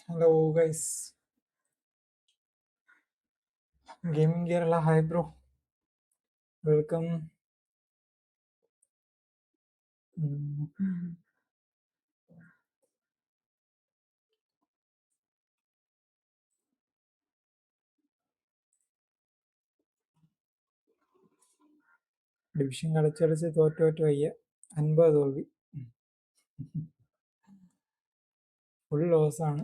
Hello guys, Gaming Kerala, hi bro, welcome. Division കളിച്ച് തോറ്റ് വയ്യ 50 തോൽവി, ഫുൾ ലോസ് ആണ്.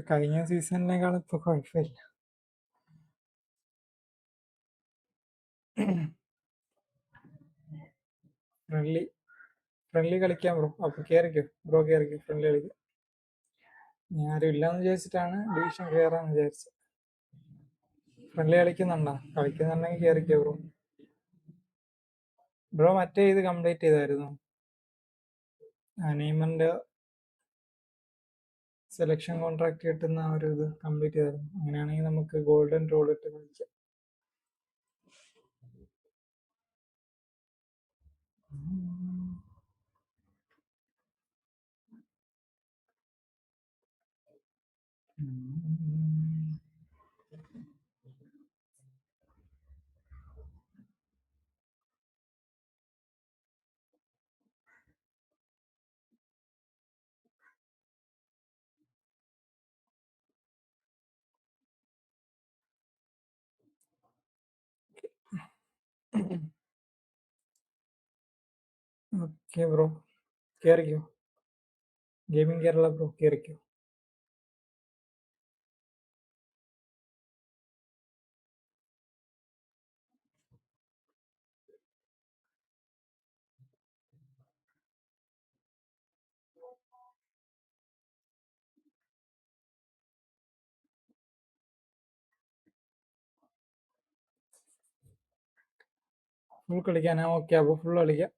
കഴിഞ്ഞ സീസണിനേക്കാൾ ഇപ്പൊ കുഴപ്പമില്ല. ഫ്രണ്ട്ലി കളിക്കാം ബ്രോ. അപ്പൊ കേറിക്കോ ഫ്രണ്ട്ലി കളിക്കാം. ഞാൻ ആരും ഇല്ലാന്ന് വിചാരിച്ചിട്ടാണ് ഡിവിഷൻ കയറാന്ന് വിചാരിച്ചത്. ഫ്രണ്ട്ലി കളിക്കുന്നുണ്ടെങ്കിൽ കേറിക്കോ ബ്രോ. ബ്രോ മറ്റേ ഇത് കംപ്ലീറ്റ് ചെയ്തായിരുന്നു, നെയ്മറിന്റെ സെലക്ഷൻ കോൺട്രാക്ട് കിട്ടുന്ന ആ ഒരു ഇത് കംപ്ലീറ്റ് ചെയ്തായിരുന്നു. അങ്ങനെയാണെങ്കിൽ നമുക്ക് ഗോൾഡൻ റോൾ ഇട്ട് കളിക്കാം. ഓക്കെ ബ്രോ, കേറിക്കോ. ഗെയിമിംഗ് കേരള ബ്രോ, കേറിക്കോ. ഫുൾ കളിക്കാനാ? ഓക്കെ, അപ്പൊ ഫുൾ കളിക്കാം.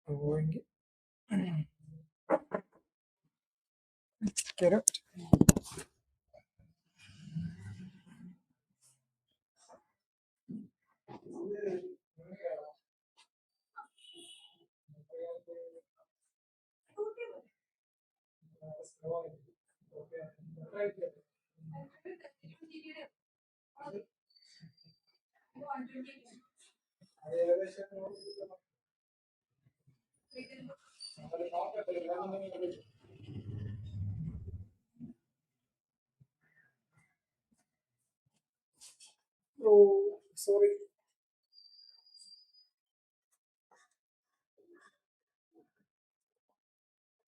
പോയെങ്കിൽ കേറാം. Oh, sorry.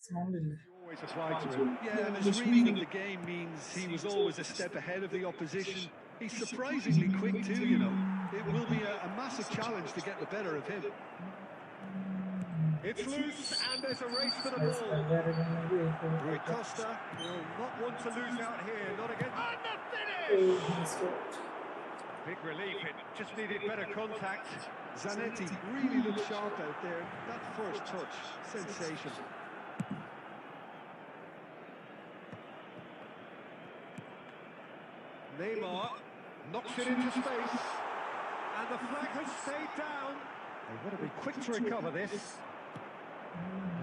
Sound ഇല്ല. Always applied to him. Yeah, and his reading of the game means he was always a step ahead of the opposition. He's surprisingly quick too, you know. It will be a massive challenge to get the better of him. It's loose, and there's a race for the ball. Rui Costa will not want to lose out here, not against... And the finish! Big relief, it just needed better contact. Zanetti really looked sharp out there. That first touch, sensational. Neymar knocks it into space, and the flag has stayed down. They want to be quick to recover this.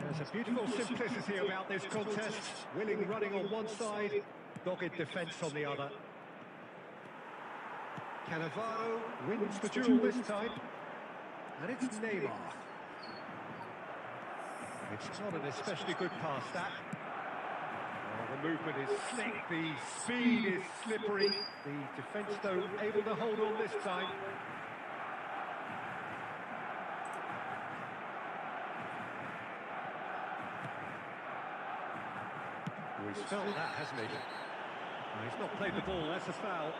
There's a beautiful simplicity about this contest. Willing running on one side, dogged defence on the other. Cannavaro wins the duel this time, and it's Neymar. It's not an especially good pass, that. The movement is slick, the speed is slippery. The defence, though, able to hold on this time. He's felt that, hasn't he? He's not played the ball, that's a foul.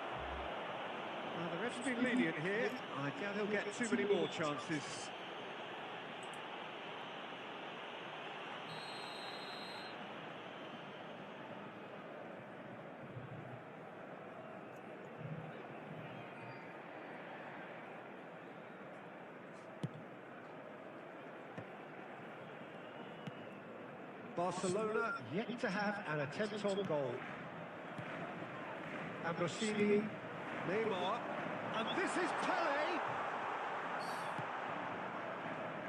The ref's been lenient here. I doubt he'll get too many more chances. Barcelona yet to have an attempt on goal. Ambrosini, Neymar, and this is Pele!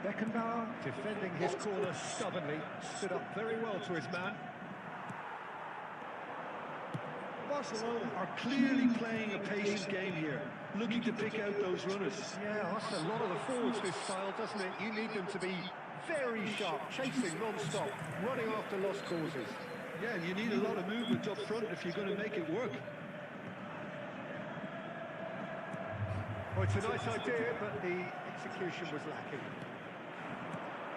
Beckenbauer defending his corner stubbornly, stood up very well to his man. Barcelona are clearly playing a patient game here, looking to pick out those runners. Yeah, that's a lot of the forwards, this style, doesn't it? You need them to be very sharp, chasing non-stop, running after lost causes. Yeah, and you need a lot of movement up front if you're going to make it work. Well, it's a nice idea, but the execution was lacking.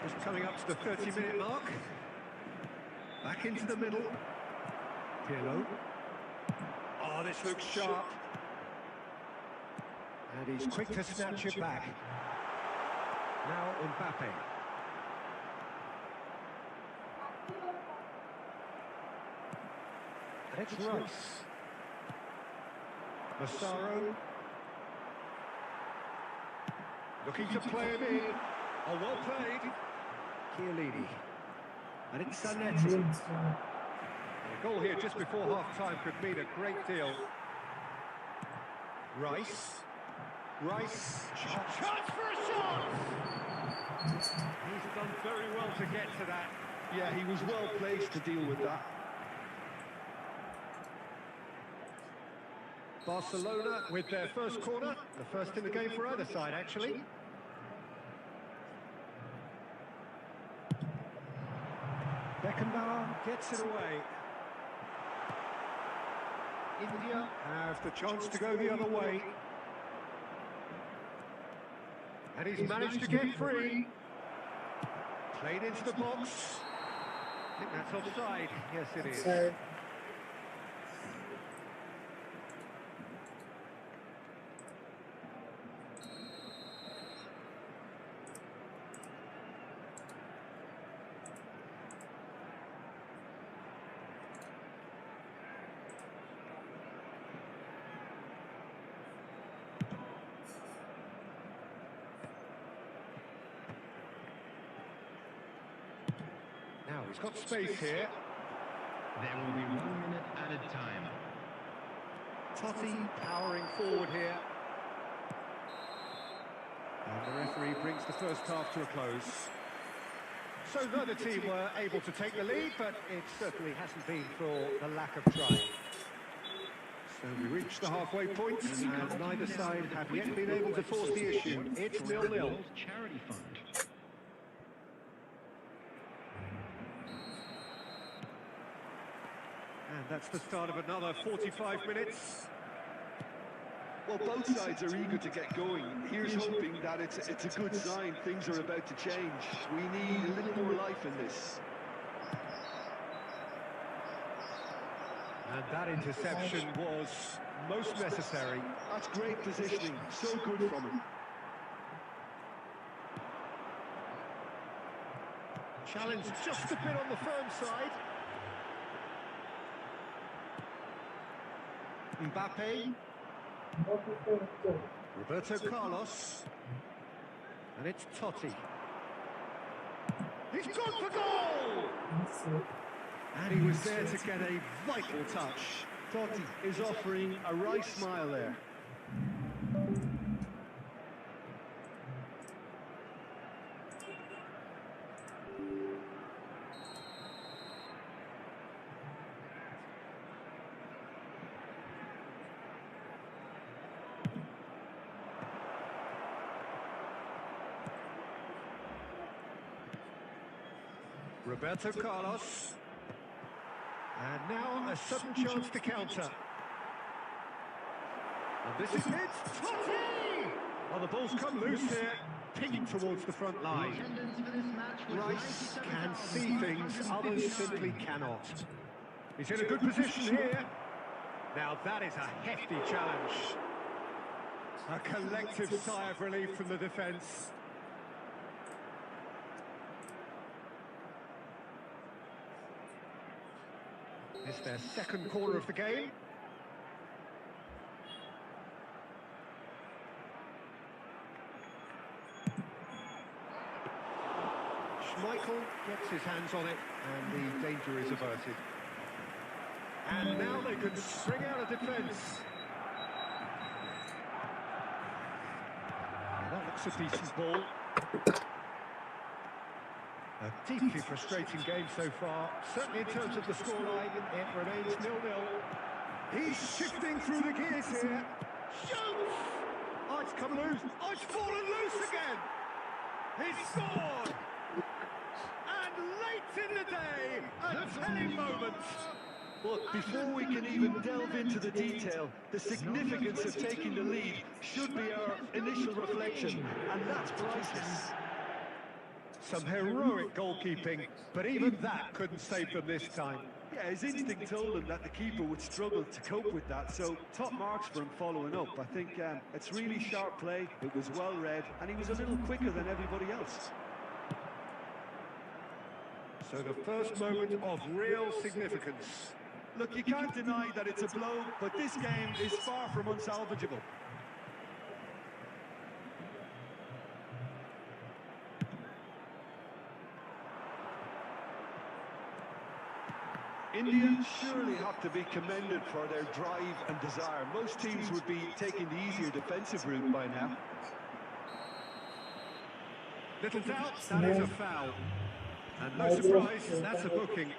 Just coming up to the 30-minute mark. Back into the middle. Pirlo. Oh, this looks sharp. And he's quick to snatch it back. Now Mbappe. And it's Rice. Massaro. Looking to play him in. Oh, well played. Chiellini. And it's Zanetti. A goal here just before half-time could mean a great deal. Rice. Rice. Chance for a shot! He's done very well to get to that. Yeah, he was well placed to deal with that. Barcelona with their first corner, the first in the game for either side, actually. Beckenbauer gets it away. India have the chance to go the other way. And he's managed to get free. Played into the box. I think that's offside. Yes, it is. Now he's got space here. There will be 1 minute added time. Totti powering forward here. And the referee brings the first half to a close. So neither team were able to take the lead, but it certainly hasn't been for the lack of trying. So we reached the halfway point, and neither side have yet been able to force the issue. It's 0-0. Charity fund. And that's the start of another 45 minutes. Well, both sides are eager to get going. Here's hoping that it's a good sign. Things are about to change. We need a little more life in this. And that interception was most necessary. That's great positioning. So good from him. Challenge just a bit on the firm side. Mbappe. Roberto Carlos. And it's Totti. He's gone for goal! And he was there to get a vital touch. Totti is offering a right smile there. Roberto Carlos. And now a sudden chance to counter. And this is it. Totti! Well, the ball's come loose here, pinging towards the front line. Rice can see things others simply cannot. He's in a good position here. Now that is a hefty challenge. A collective sigh of relief from the defence. It's their second corner of the game. Schmeichel gets his hands on it, and the danger is averted. And now they can string out a defence. Now that looks a decent ball. A deeply frustrating game so far. Certainly in terms of the scoreline, it remains 0-0. He's shifting through the gears here. Shoots! Oh, it's come loose. Oh, it's fallen loose again. He's scored! And late in the day, a telling moment. Look, before we can even delve into the detail, the significance of taking the lead should be our initial reflection, and that's priceless. Some heroic goalkeeping, but even that couldn't save them this time. Yeah, his instinct told him that the keeper would struggle to cope with that, so top marks for him following up. I think it's really sharp play, it was well read, and he was a little quicker than everybody else. So the first moment of real significance. Look, you can't deny that it's a blow, but this game is far from unsalvageable. India surely have to be commended for their drive and desire. Most teams would be taking the easier defensive route by now. Little doubt, that is a foul. And no surprise, that's a booking.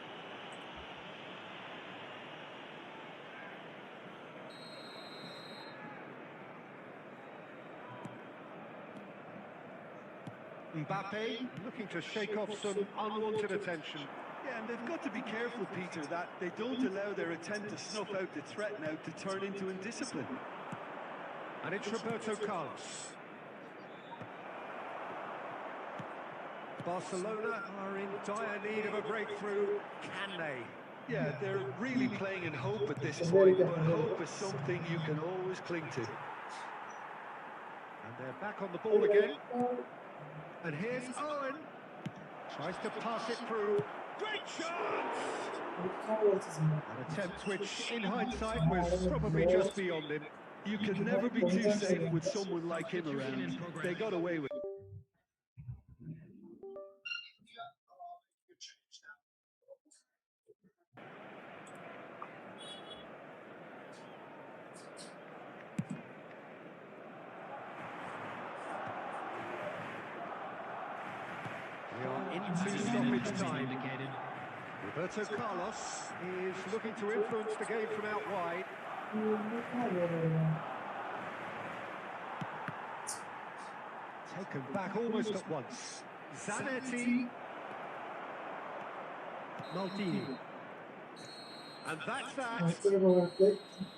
Mbappe looking to shake off some unwanted attention. Yeah, and they've got to be careful, Peter, that they don't allow their attempt to snuff out the threat now to turn into indiscipline. And it's Roberto Carlos. Barcelona are in dire need of a breakthrough. Can they? Yeah, they're really playing in hope at this point, but hope is something you can always cling to. And they're back on the ball again. And here's Owen. Tries to pass it through. Great chance! An attempt which, in hindsight, was probably just beyond him. You can never be too safe with someone like him around. They got away with it. We are into stoppage time. Roberto Carlos is looking to influence the game from out wide. Taken back almost at once. Zanetti. Maltini. And that's that.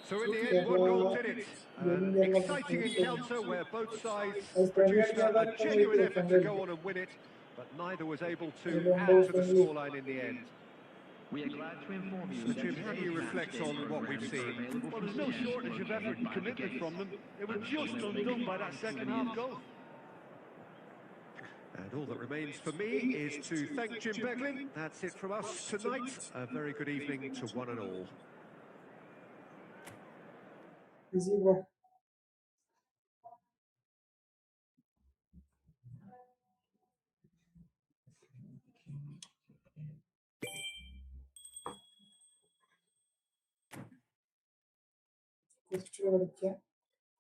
So in the end, one goal did it. An exciting encounter where both sides produced a genuine effort to go on and win it, but neither was able to add to the scoreline in the end. We are glad to inform you So that Jim, how do you reflect on what we've seen? Well, there's no shortage of effort and commitment from them. They were just undone by that second half goal. And all that remains for me is to thank Jim Beglin. That's it from us tonight. A very good evening to one and all. Easy, bro.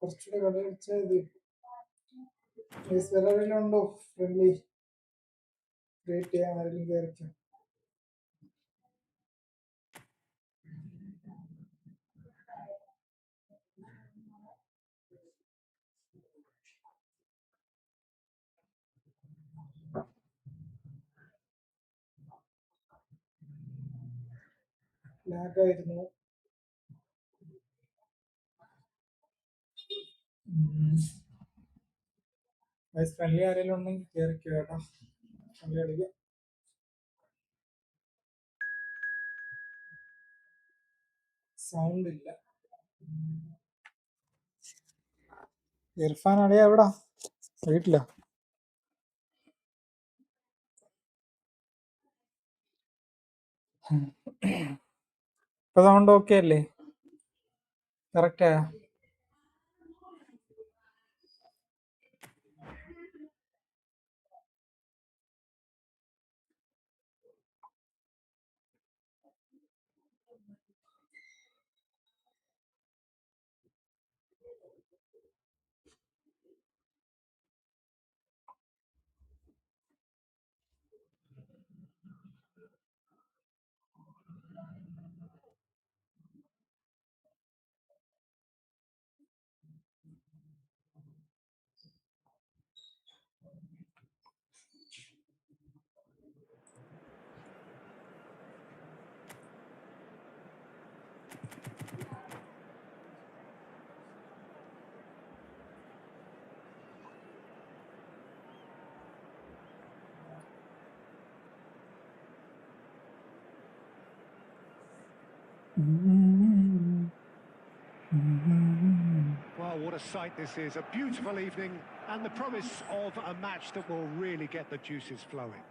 കുറച്ചുകൂടെ കളിച്ചാൽ ഇത് ഉണ്ടോ friendly create ചെയ്യാൻ ആരെങ്കിലും കയറിക്കാം. ലാഗായിരുന്നു. Friendly ആരെങ്കിലും ഉണ്ടെങ്കിൽ കയറിക്കോ കേട്ടോ, ഫ്രണ്ട്ലി കളിക്കാം. സൗണ്ട് ഇല്ല. ഇർഫാൻ അളിയ എവിടാ? വീട്ടില? ഇപ്പൊ സൗണ്ട് ഓക്കെ അല്ലേ? Correct? Well, what a sight this is. A beautiful evening and the promise of a match that will really get the juices flowing.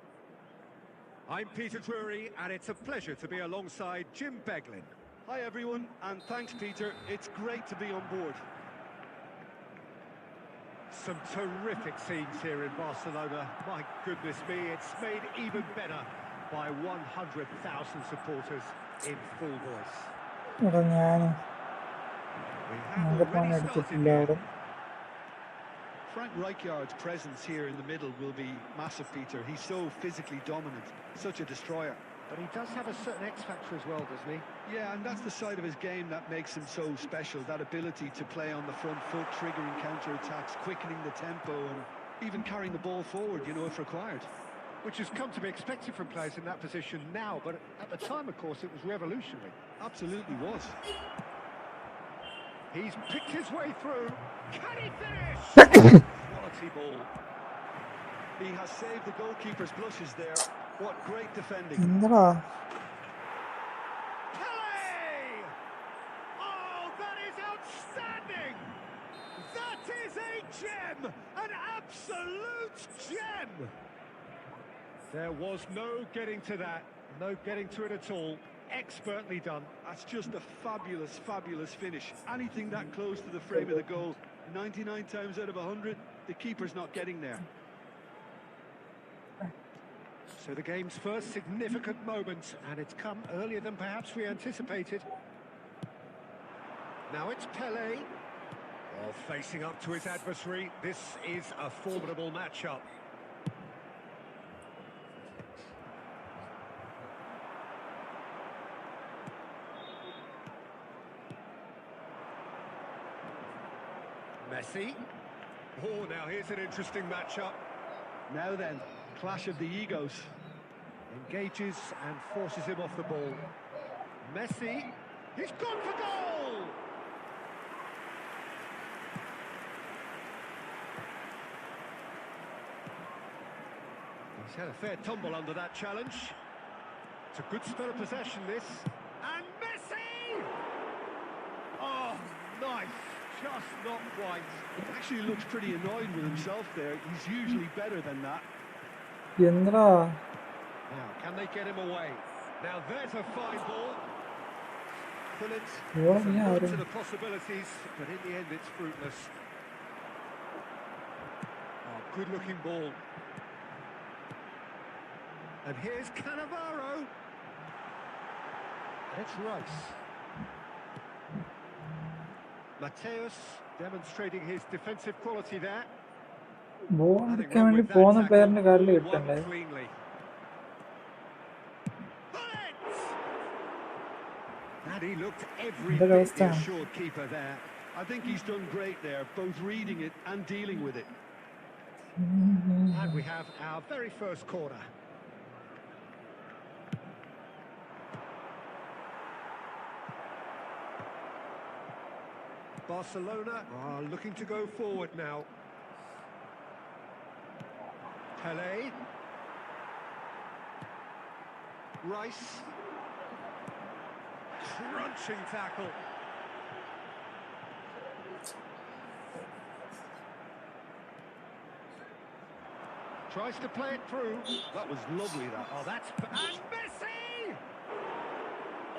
I'm Peter Drury and it's a pleasure to be alongside Jim Beglin. Hi everyone, and thanks Peter. It's great to be on board. Some terrific scenes here in Barcelona. My goodness me, it's made even better by 100,000 supporters in full voice. എടാ ഞാൻ We have ആകെപ്പാണ് already എടുത്തിട്ടില്ല started അവിടെ. here. Frank Rijkaard's presence here in the middle will be massive, Peter. He's so physically dominant, such a destroyer. But he does have a certain X factor as well, doesn't he? Yeah, and that's the side of his game that makes him so special, that ability to play on the front foot, triggering counter-attacks, quickening the tempo, and even carrying the ball forward, you know, if required. Which has come to be expected from players in that position now, but at the time, of course, it was revolutionary. Absolutely was. He's picked his way through. Can he finish? Quality ball. He has saved the goalkeeper's blushes there. What great defending. എന്താടാ Pele! Oh, that is outstanding! That is a gem! An absolute gem! There was no getting to that, no getting to it at all. Expertly done. That's just a fabulous, fabulous finish. Anything that close to the frame of the goal, 99 times out of 100, the keeper's not getting there. So the game's first significant moment, and it's come earlier than perhaps we anticipated. Now it's Pele. Oh, facing up to his adversary. This is a formidable matchup. Messi. Oh, now here's an interesting matchup. Now then, clash of the egos. Engages and forces him off the ball. Messi, he's gone for goal! He's had a fair tumble under that challenge. It's a good spell of possession, this. And Messi! Oh, nice. Just not quite. Actually looks pretty annoyed with himself there. He's usually better than that. Yendra. Now, can they get him away? Now, there's a fine ball. Brilliant. Yeah, Some yeah, room yeah. to the possibilities, but in the end, it's fruitless. Oh, good-looking ball. And here's Cannavaro. And it's Rice. Mateus demonstrating his defensive quality there. Ball Nothing എടുക്കാൻ wrong വേണ്ടി with that പോകുന്ന tackle. പ്ലെയറിന്റെ കാലിൽ Won കിട്ടണ്ടേ? cleanly. Bullets! And he looked every Good bit the understand. assured keeper there. I think he's done great there, both reading it and dealing with it. And we have our very first corner. Barcelona are looking to go forward now. Pele. Rice. Crunching tackle. Tries to play it through. That was lovely, that. Oh, that's... And Messi!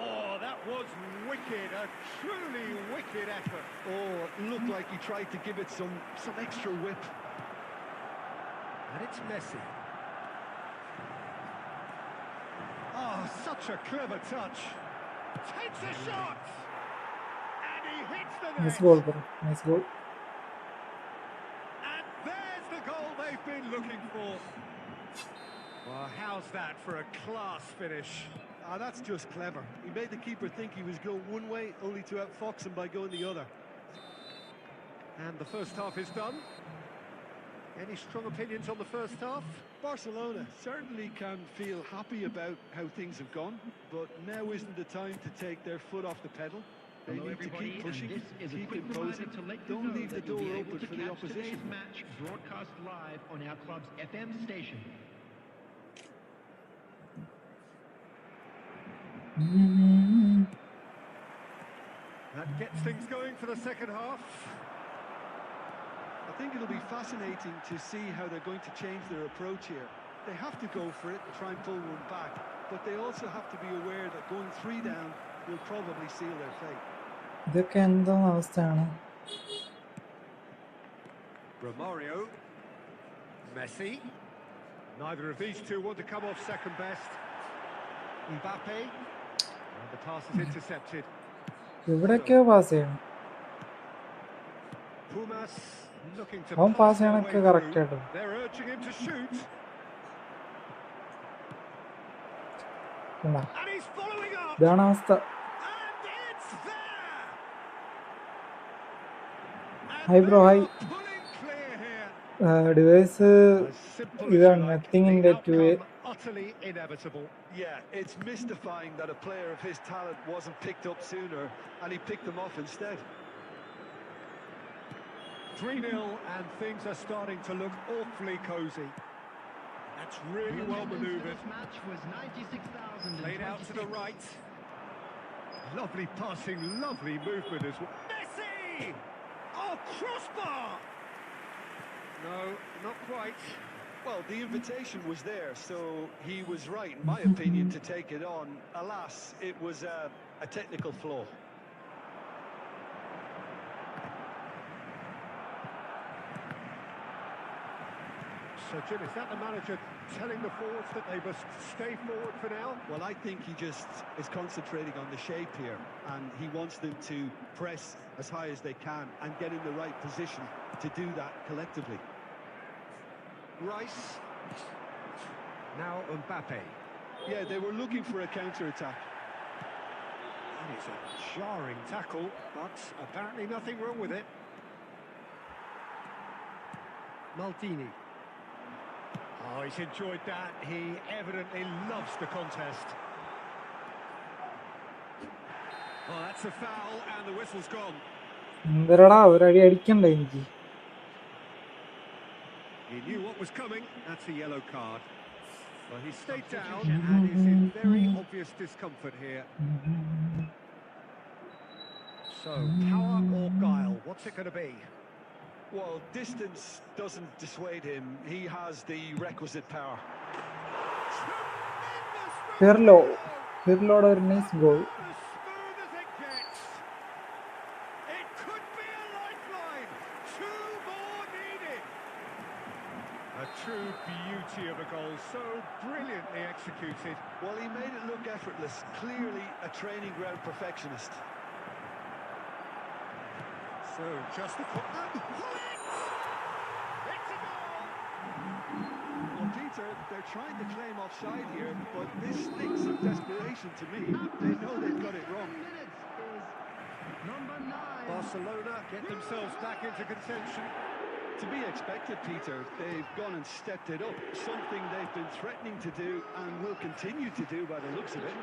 Oh, that was wicked. A truly wicked effort. Oh, it looked like he tried to give it some extra whip. And it's Messi. Oh, such a clever touch. Takes a shot. And he hits the net. Nice goal, bro. Nice goal. And there's the goal they've been looking for. Well, how's that for a class finish? Ah, that's just clever. He made the keeper think he was going one way, only to outfox him by going the other. And the first half is done. Any strong opinions on the first half? Barcelona certainly can feel happy about how things have gone, but now isn't the time to take their foot off the pedal. They Hello, need to everybody, keep pushing, and this is a keep quick reminder imposing. to let you Don't know leave the that you'll door be able open to for the catch opposition. today's match broadcast live on our club's FM station. That gets things going for the second half. I think it'll be fascinating to see how they're going to change their approach here. They have to go for it and try and pull one back, but they also have to be aware that going 3 down will probably seal their fate. ഇതൊക്കെ എന്താണ് അവസ്ഥയാണ്? Romario. Messi. Neither of these two want to come off second best. Mbappe. And the pass is intercepted. എവിടെയൊക്കെയോ pass ചെയ്യണം. Pumas looking to അവൻ pass pass their ചെയ്യണൊക്കെ way correct through. ആയിട്ട്. They're urging him to shoot. കണ്ടാ? And he's following up. ഇതാണ് അവസ്ഥ. And it's there. And Hi bro, they hi. are pulling clear here. Device As simple as ഇതാണ് you like, nothing in the that way. outcome utterly inevitable. Yeah, it's mystifying that a player of his talent wasn't picked up sooner, and he picked them off instead. 3-0 and things are starting to look awfully cosy. That's really well manoeuvred. This match was 96,026. Played out to the right. Lovely passing, lovely movement as well. Messi! Oh, crossbar! No, not quite. Well, the invitation was there, so he was right, in my opinion, to take it on. Alas, it was a technical flaw. So, Jim, is that the manager telling the forwards that they must stay forward for now? Well, I think he just is concentrating on the shape here, and he wants them to press as high as they can and get in the right position to do that collectively. Rice. Now Mbappe. Yeah, they were looking for a counter-attack. That is a jarring tackle, but apparently nothing wrong with it. Maldini. Oh, he's enjoyed that. He evidently loves the contest. Oh, that's a foul, and the whistle's gone. എന്തരടാ ഒരടി അടിക്കണ്ടേ എനിക്ക്? He knew what was coming. That's a yellow card. Well, he stayed down and is in very obvious discomfort here. So, power or guile? What's it going to be? Well, distance doesn't dissuade him. He has the requisite power. Pirlo's nice goal. As smooth as it gets. It could be a lifeline. Two more needed. A true beauty of a goal, so brilliantly executed. Well, he made it look effortless. Clearly a training ground perfectionist. So, just the... It's a goal! Well, Peter, they're trying to claim offside here, but this stinks of desperation to me. They know they've got it wrong. Barcelona get themselves back into contention. To be expected, Peter. They've gone and stepped it up. Something they've been threatening to do and will continue to do by the looks of it.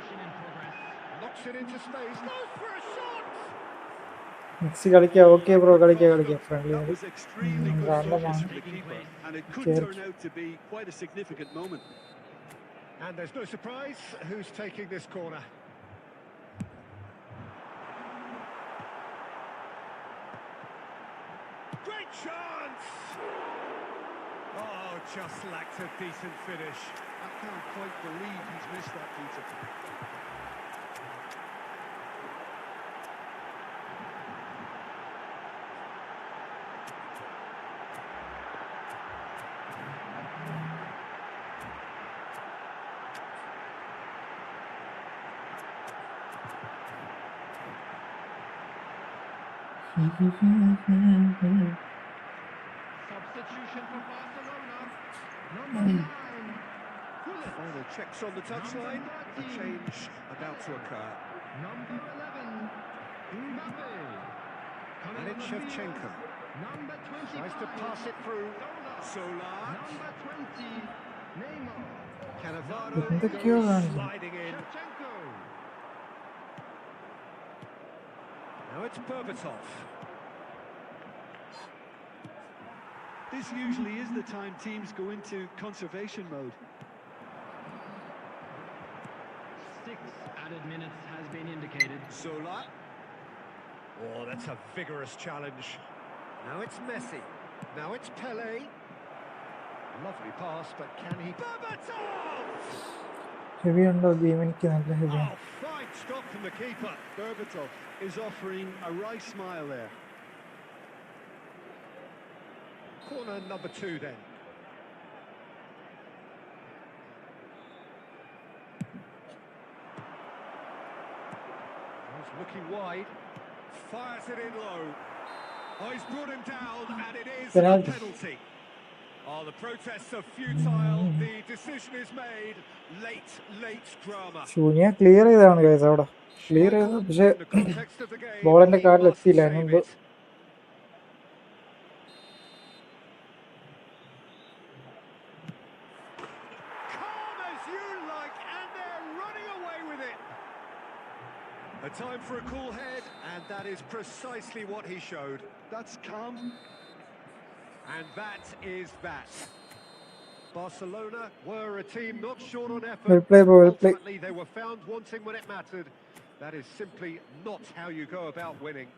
Knocks it into space. Goes for a shot! Messi കളിക്കാം. Okay bro, കളിക്കാം. Friendly. That was extremely good focus from the keeper, and it could turn out to be quite a significant moment. And there's no surprise who's taking this corner. Great chance! Oh, just lacked a decent finish. I can't quite believe he's missed that, Peter. Substitution for Barcelona. Number 9. Final checks on the touchline. A change about to occur. Number 11. Mbappe. And it's Shevchenko. Number 25. Tries to pass it through. Solar. Number 20. Neymar. Cannavaro എന്തൊക്കെയോ goes കാണുന്നു. sliding in. Shevchenko. Now it's Berbatov. This usually is the time teams go into conservation mode. 6 added minutes has been indicated. Solar. Oh, that's a vigorous challenge. Now it's Messi. Now it's Pele. Lovely pass, but can he... Berbatov! Heavy ഉണ്ടോ game? എനിക്ക് നല്ല heavy. Oh, fine stop from the keeper. Berbatov is offering a wry smile there. Corner number 2 then. He's looking wide. Fires it in low. Oh, he's brought him down, and it is a penalty. Oh, the protests are futile. The decision is made. Late drama. ശൂന്യ clear ചെയ്താണ് guys അവിടെ. Clear ചെയ്ത് പക്ഷെ In the context of the game, ബോളിന്റെ he കാർഡിൽ must എത്തിയില്ല. save അതിന് മുമ്പ് it. Calm as you like, and they're running away with it. A time for a cool head, and that is precisely what he showed. That's calm. And that is that. Barcelona were a team not short on effort. Well played, bro, well played. Ultimately, they were found wanting when it mattered. That is simply not how you go about winning.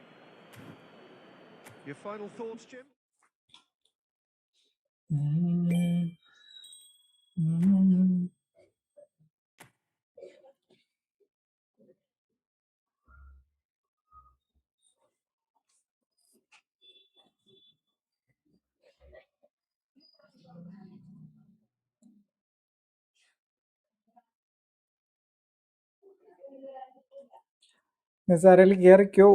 Your final thoughts, Jim? ആരെങ്കിലും കയറിക്കോ?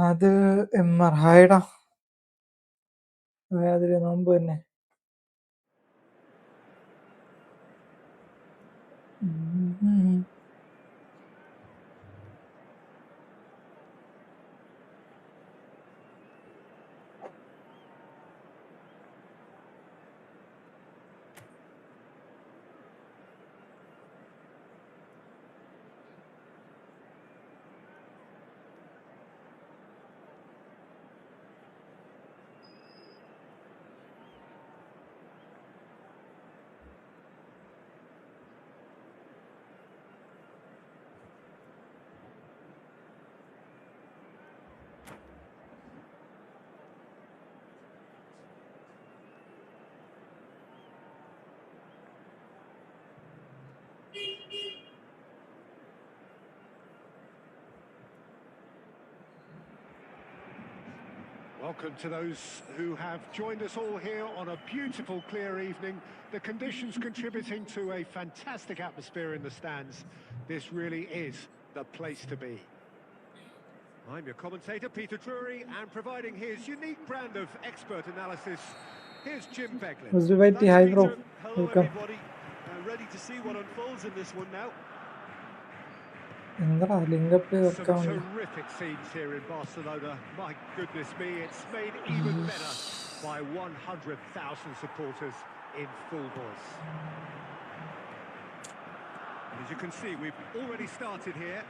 അത് MR ഹായടാ അതില് നോമ്പ് തന്നെ Welcome to those who have joined us all here on a beautiful, clear evening. The conditions contributing to a fantastic atmosphere in the stands. This really is the place to be. I'm your commentator, Peter Drury, and providing his unique brand of expert analysis, here's Jim Beglin. Hi bro. Hello Welcome. everybody. Ready to see what unfolds in this one now. എന്താ linkup Some വർക്കാവുന്നില്ല terrific scenes here in Barcelona. My goodness me, it's made even better by 100,000 supporters in full voice. And as you can see, we've already started here.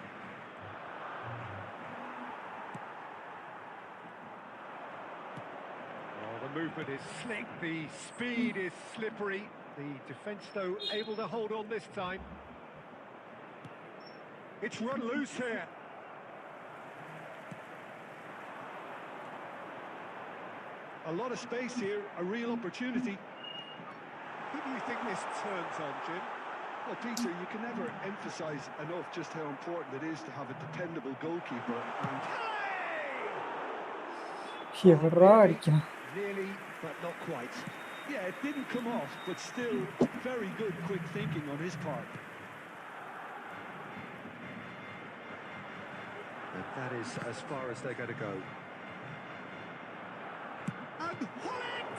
Oh, the movement is slick, the speed is slippery. The defence, though, able to hold on this time. It's run loose here. A lot of space here, a real opportunity. Who do you think this turns on, Jim? Well, Peter, you can never emphasise enough just how important it is to have a dependable goalkeeper. And എവിടാ അടിക്കണം Nearly, but not quite. yeah, it didn't come off, but still very good quick thinking on his part. But that is as far as they're going to go. And Holland!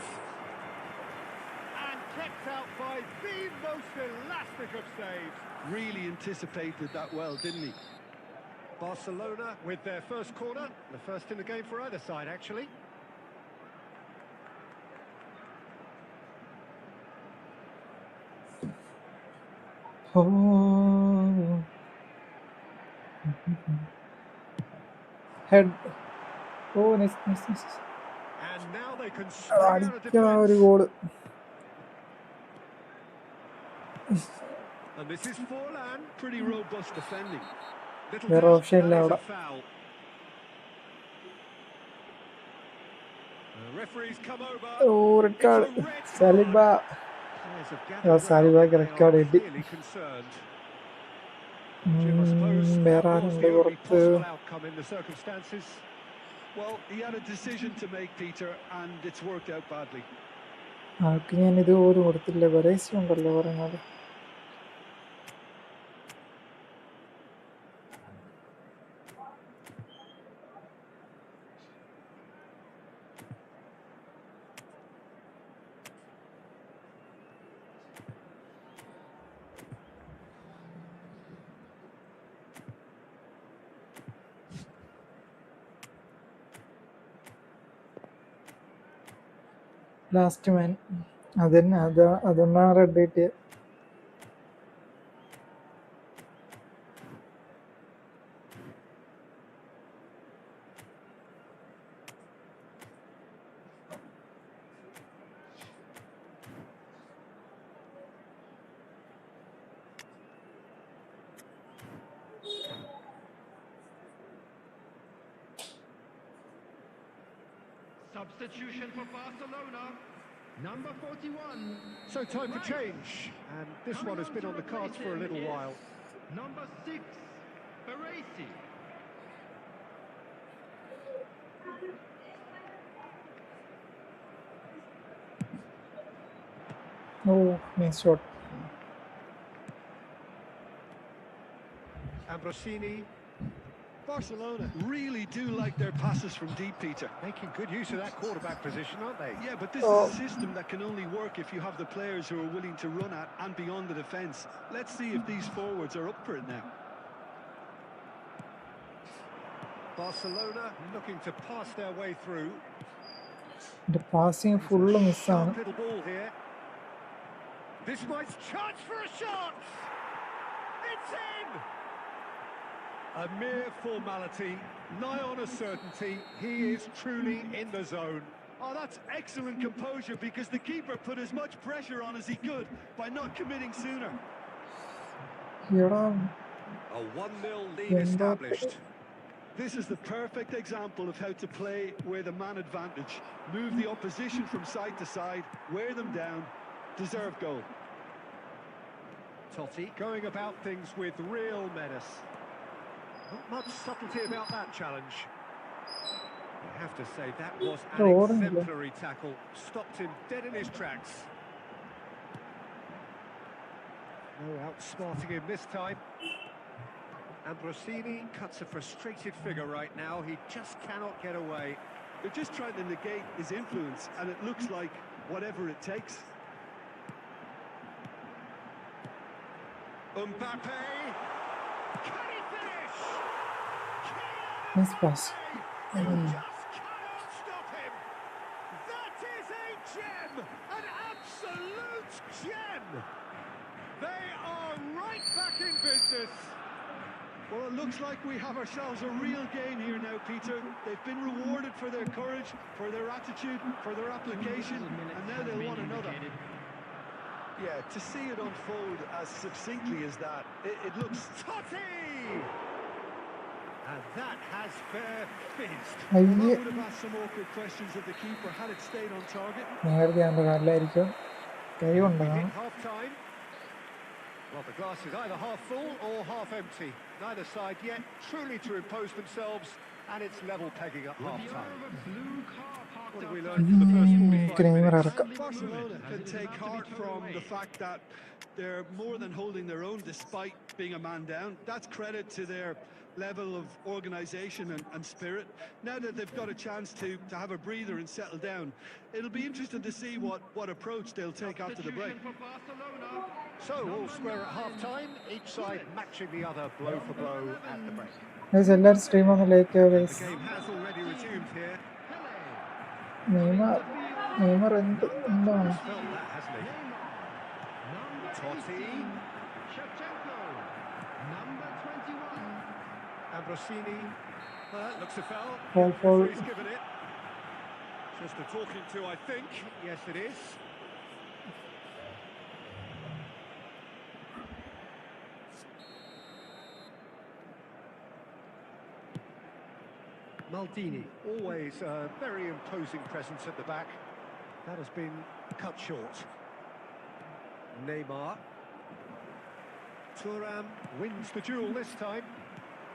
And kept out by the most elastic of saves. Really anticipated that well, didn't he? Barcelona with their first corner, the first in the game for either side, actually. Head oh nice nice nice And now they can spring out of അടിക്കണ ഒരു defence. Goal And this is Forlan. Pretty robust defending. Little വേറെ doubt option ഇല്ല that is അവിടെ a foul. The referee's come over. Oh red It's card a red Saliba card. Players have gathered സാലിബാക്ക് round. Red They card are കിട്ടി clearly concerned. Jim, I suppose വേറെ that was ആരുണ്ട് the only പുറത്ത് possible outcome in the circumstances. Well, he had a decision to make, Peter, and it's worked out badly. ആൾക്ക് ഞാൻ ഇതുപോലും കൊടുത്തില്ല വെറൈസി ഉണ്ടല്ലോ പറയുന്നത് last man അതന്നെ അതൊന്നാണ് റെഡ് കിട്ടിയത് Substitution for Barcelona. Number 41. So time for change, and this one has been on the cards for a little while. Number 6, Baresi. Oh, nice shot. Ambrosini, Barcelona really do like their passes from deep, Peter. making good use of that quarterback position, aren't they? Yeah, but this is a system that can only work if you have the players who are willing to run at and beyond the defence. Let's see if these forwards are up for it now. Barcelona looking to pass their way through. The passing full മിസ്സാണ്. Sharp little ball here. This might chance for a shot. It's in. A mere formality, nigh on a certainty. He is truly in the zone. Oh, that's excellent composure because the keeper put as much pressure on as he could by not committing sooner. എടാ A 1-0 lead എന്താ established. This is the perfect example of how to play with a man advantage. Move the opposition from side to side, wear them down, deserve goal. Totti going about things with real menace. Not much subtlety about that challenge. I have to say that was an exemplary tackle. Stopped him dead in his tracks. No outsmarting him this time. Ambrosini cuts a frustrated figure right now. He just cannot get away. They're just trying to negate his influence, and it looks like whatever it takes. Mbappe! Can he finish? nice pass. You just cannot stop him! That is a gem! An absolute gem! They are right back in business! Well, it looks like we have ourselves a real game here now, Peter. They've been rewarded for their courage, for their attitude, for their application, and now they'll want another. Yeah, to see it unfold as succinctly as that, it looks... Totti! And that has fair finished. Well, അയ്യേ that would have asked some awkward questions of the keeper had it stayed on target. നേരത്തെ എൻ്റെ കാലിലായിരിക്കും കൈ We കൊണ്ടാണ്. hit half-time. Well, the glass is either half full or half empty. Neither side yet truly to impose themselves, and it's level pegging at half-time. What have we learned from the first 45 creamer minutes? ഇറക്കാം. Barcelona can take heart from the fact that they're more than holding their own despite being a man down. That's credit to their level of organisation and spirit. Now that they've got a chance to have a breather and settle down, it'll be interesting to see what approach they'll take after the break. So, all square at half-time, each side matching the other blow for blow at the break. Guys, എല്ലാവരും stream ഒന്ന് like ചെയ്യുക The guys. game has already resumed here. Neymar എന്താണ് Felt that, hasn't he? Totti. Number 21. Ambrosini. Well, that looks a foul. Foul. He's given it. Just a talking to, I think. Yes, it is. Maldini, always a very imposing presence at the back. That has been cut short. Neymar. Thuram wins the duel this time.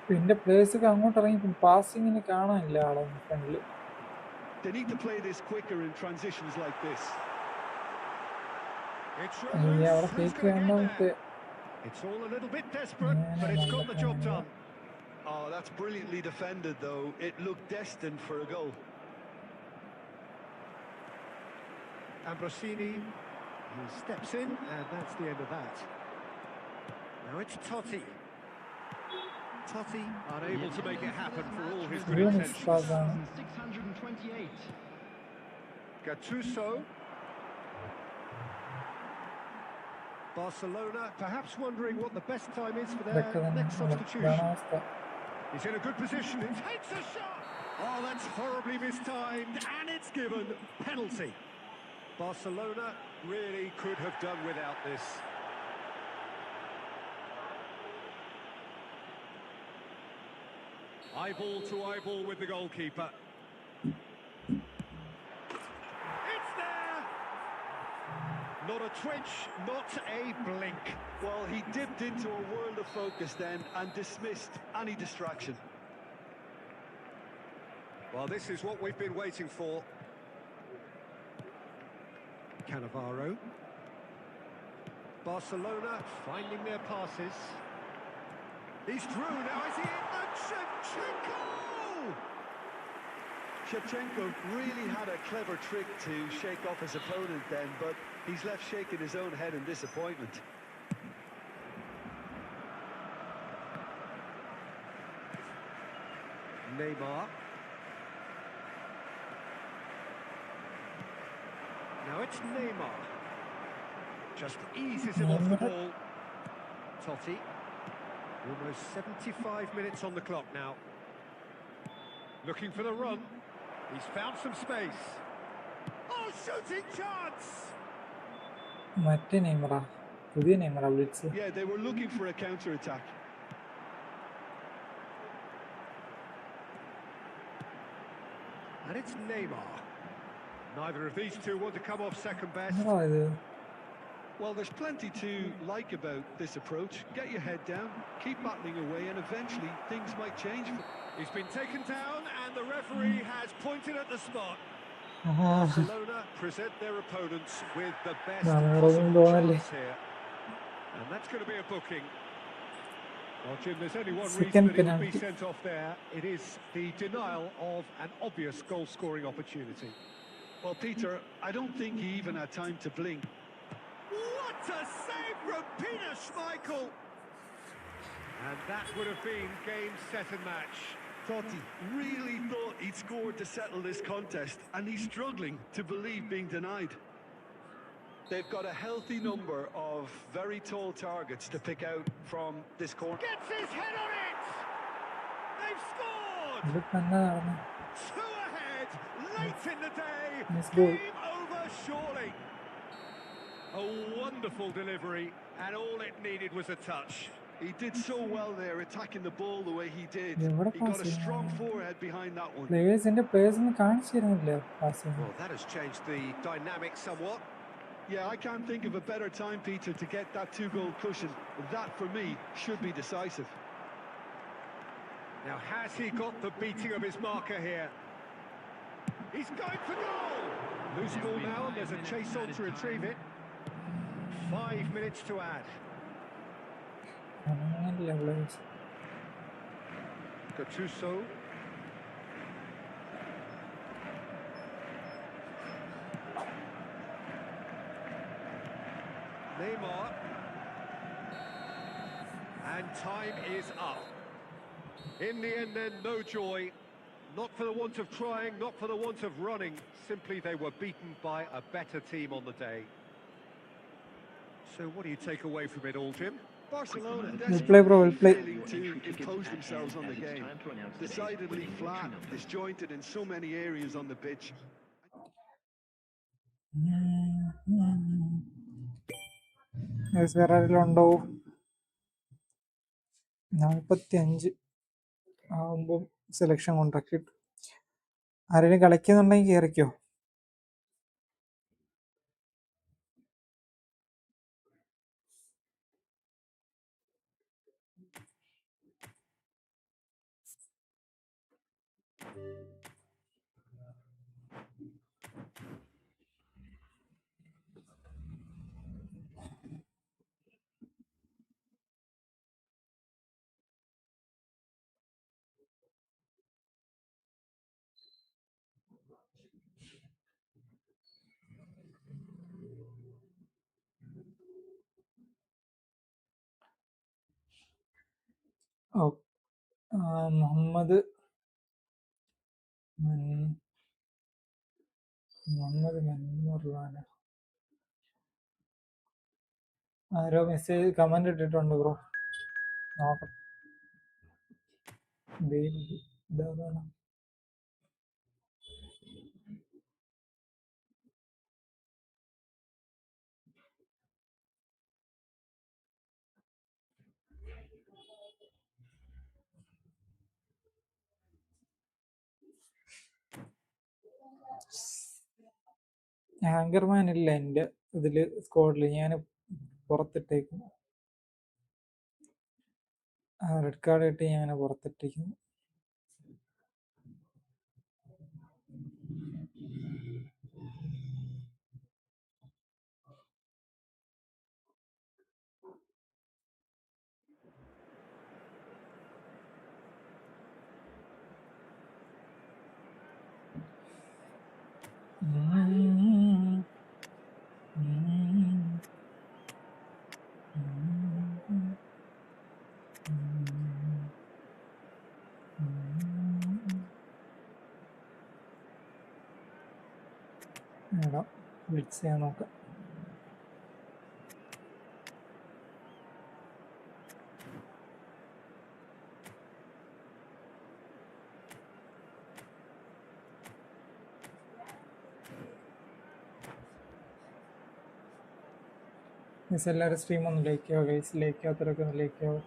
പിന്നെ players ഒക്കെ അങ്ങോട്ട് ഇറങ്ങി പാസിങ്ങിന് കാണാനില്ല ആളെ ഫ്രണ്ടില്. They need to play this quicker in transitions like this. അയ്യ അവിടെ fake വേണ്ട. It's all a little bit desperate, but it's got the job done. Oh, that's brilliantly defended, though. It looked destined for a goal. Ambrosini, he steps in, and that's the end of that. Now it's Totti. Totti unable to make it happen for all his good Really intentions. പാസാണ്. 628. Gattuso. Barcelona perhaps wondering what the best time is for their ഇതൊക്കെ തന്നെ next ഇതാണ് substitution. അവസ്ഥ. He's in a good position. He takes a shot. Oh, that's horribly mistimed, and it's given penalty. Barcelona really could have done without this. Eyeball to eyeball with the goalkeeper. a twitch, not a blink. Well, he dipped into a world of focus then and dismissed any distraction. Well, this is what we've been waiting for. Cannavaro. Barcelona finding their passes. He's through, now is he in? And Shevchenko! Shevchenko really had a clever trick to shake off his opponent then, but he's left shaking his own head in disappointment. Neymar. Now it's Neymar. Just eases him off the ball. Totti. Almost 75 minutes on the clock now. Looking for the run. He's found some space. Oh, shooting chance! മറ്റേ നെയ്മറാ, പുതിയ നെയ്മറാ വിളിച്ച്. Yeah, they were looking for a counter-attack. And it's Neymar. Neither of these two want to come off second best. എന്താ ഇത്? Well, there's plenty to like about this approach. Get your head down, keep battling away, and eventually things might change. He's been taken down, and the referee has pointed at the spot. Aaha. Barcelona present their opponents with the best നമ്മളൊന്നും possible തോന്നല്ലേ. chance here. And that's going to be a booking. Well, Jim, there's only one Second reason that he would be penalty. sent off there. It is the denial of an obvious goal-scoring opportunity. Well, Peter, I don't think he even had time to blink. What a save from Peter Schmeichel! And that would have been game, set and match. Totti really thought he'd scored to settle this contest, and he's struggling to believe being denied. They've got a healthy number of very tall targets to pick out from this corner. Gets his head on it! They've scored! ഇതിപ്പോ എന്താ നടന്നെ? Two ahead, late in the day. Let's go. Game over surely. A wonderful delivery, and all it needed was a touch. He did so well there, attacking the ball the way he did. Yeah, what a He got a pass, strong yeah. forehead behind that one. പ്ലേയേഴ്സിന്റെ പേഴ്സൊന്നും കാണിച്ചു തരുന്നില്ല passing. Well, that has changed the dynamic somewhat. Yeah, I can't think of a better time, Peter, to get that two-goal cushion. That, for me, should be decisive. Now, has he got the beating of his marker here? He's going for goal! Loose ball now, and there's a chase on to retrieve it. 5 minutes to add. അങ്ങനെയല്ല players. Gattuso. Neymar. And time is up. In the end then, no joy. Not for the want of trying, not for the want of running. Simply they were beaten by a better team on the day. So what do you take away from it all, Jim? Barcelona We'll play, bro, we'll play. failing to impose themselves on the game. Decidedly flat, disjointed in so many areas on the pitch. വേറെ ആരെങ്കിലും ഉണ്ടോ? 45 ആവുമ്പം selection contract കിട്ടും. ആരെങ്കിലും കളിക്കുന്നുണ്ടെങ്കിൽ കയറിക്കോ. ഓ, മുഹമ്മദ് മൻമൂർലാന ആരോ message comment ഇട്ടിട്ടുണ്ട് bro, നോക്കാം. ഇതാണ് ആങ്കർമാൻ ഇല്ല എൻ്റെ ഇതില് സ്ക്വാഡിൽ. ഞാൻ പുറത്തിട്ടേക്കുന്നു. റെഡ് കാർഡ് കിട്ടി ഞാൻ പുറത്തിട്ടേക്കുന്നു. ബ്ലിറ്റ്സ് ചെയ്യാൻ നോക്കാം. മിസ് എല്ലാവരും സ്ട്രീം ഒന്ന് ലൈക്ക് ആവുക ഗൈസ്. ലൈക്ക് ആകാത്തവരൊക്കെ ഒന്ന് ലൈക്ക് ആവുക.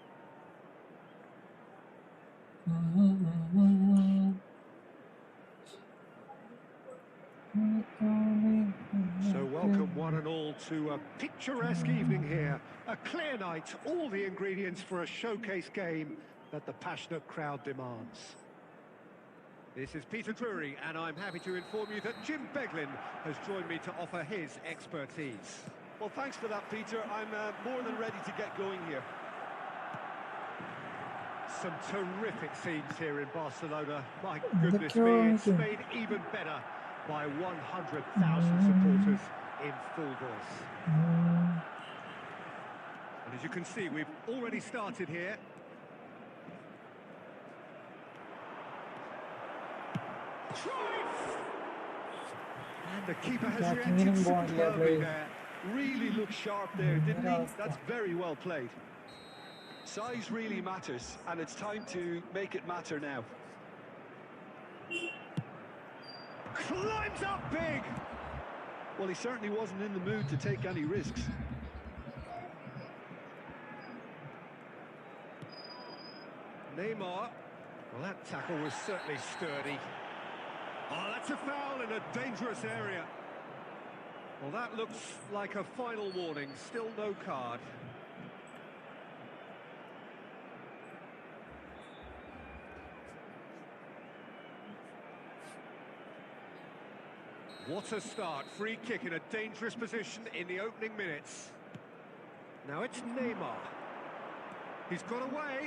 So welcome one and all to a picturesque evening here. A clear night, all the ingredients for a showcase game that the passionate crowd demands. This is Peter Drury, and I'm happy to inform you that Jim Beglin has joined me to offer his expertise. Well, thanks for that, Peter. I'm more than ready to get going here. Some terrific scenes here in Barcelona. My goodness me, it's made even better by 100,000 supporters in full voice. And as you can see, we've already started here. And the keeper has reacted superbly there. Really looked sharp there, didn't he? That's very well played. Size really matters, and it's time to make it matter now. Climbs up big! Well, he certainly wasn't in the mood to take any risks. Neymar. Well, that tackle was certainly sturdy. Oh, that's a foul in a dangerous area. Well, that looks like a final warning. Still no card. What a start. Free kick in a dangerous position in the opening minutes. Now it's Neymar. He's got away.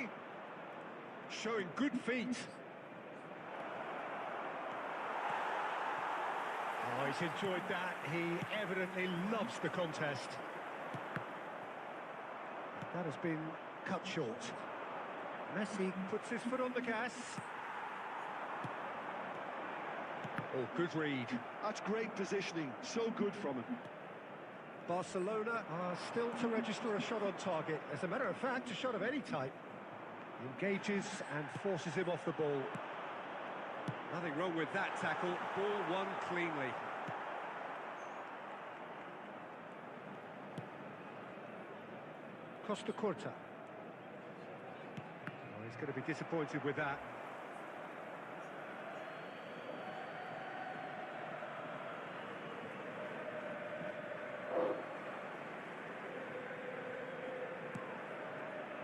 Showing good feet. Oh, he's enjoyed that. He evidently loves the contest. That has been cut short. Messi puts his foot on the gas. Oh, good read. That's great positioning. So good from him. Barcelona are still to register a shot on target. As a matter of fact, a shot of any type. Engages and forces him off the ball. Nothing wrong with that tackle. Ball won cleanly. Costa Curta. Oh, he's going to be disappointed with that.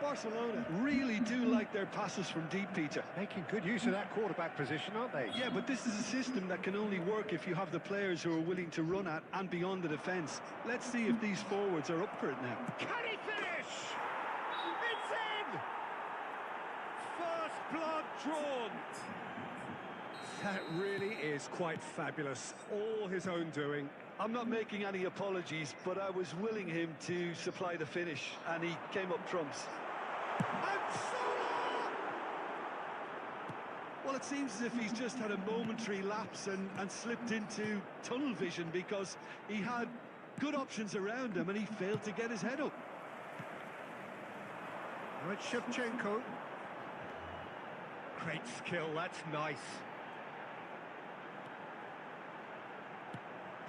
Barcelona really do like their passes from deep, Peter. Making good use of that quarterback position, aren't they? Yeah, but this is a system that can only work if you have the players who are willing to run at and beyond the defence. Let's see if these forwards are up for it now. Can he finish? It's in! First blood drawn. That really is quite fabulous. All his own doing. I'm not making any apologies, but I was willing him to supply the finish, and he came up trumps. And Salah! Well, it seems as if he's just had a momentary lapse and slipped into tunnel vision, because he had good options around him and he failed to get his head up. Now it's Shevchenko. Great skill, that's nice.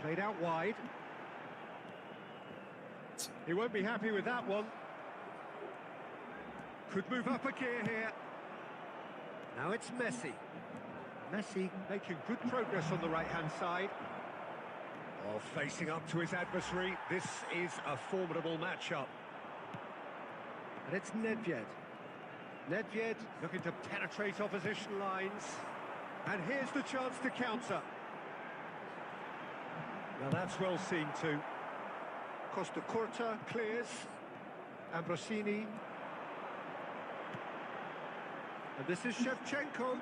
Played out wide. He won't be happy with that one. Could move up a gear here. Now it's Messi. Messi making good progress on the right-hand side. Well, facing up to his adversary, this is a formidable matchup. And it's Nedved. Nedved looking to penetrate opposition lines. And here's the chance to counter. Now that's well seen too. Costa Curta clears. Ambrosini. And this is Shevchenko.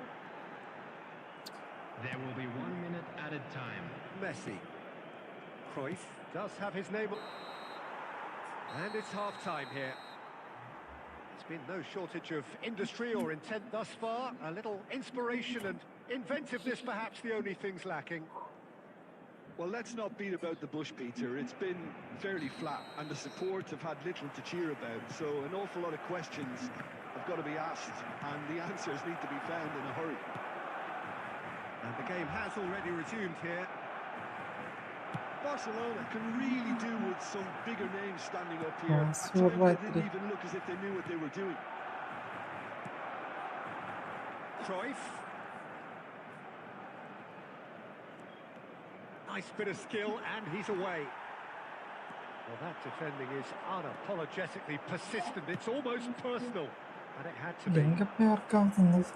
There will be 1 minute added time. Messi. Cruyff does have his name. And it's half-time here. It's been no shortage of industry or intent thus far. A little inspiration and inventiveness, perhaps the only things lacking. Well, let's not beat about the bush, Peter. It's been fairly flat, and the support have had little to cheer about. So an awful lot of questions have got to be asked, and the answers need to be found in a hurry. And the game has already resumed here. Barcelona can really do with some bigger names standing up here. Oh, At so times right they didn't even look as if they knew what they were doing. Cruyff. Nice bit of skill, and he's away. Well, that defending is unapologetically persistent. It's almost personal, and it had to be. എങ്കപ്പോ ഓർക്കാവുന്നത്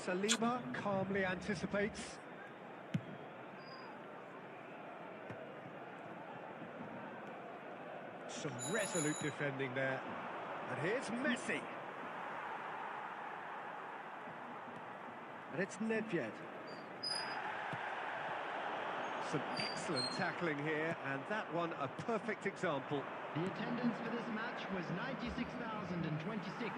Saliba calmly anticipates. Some resolute defending there. And here's Messi. And it's Nedved. Some excellent tackling here, and that one a perfect example. The attendance for this match was 96,026.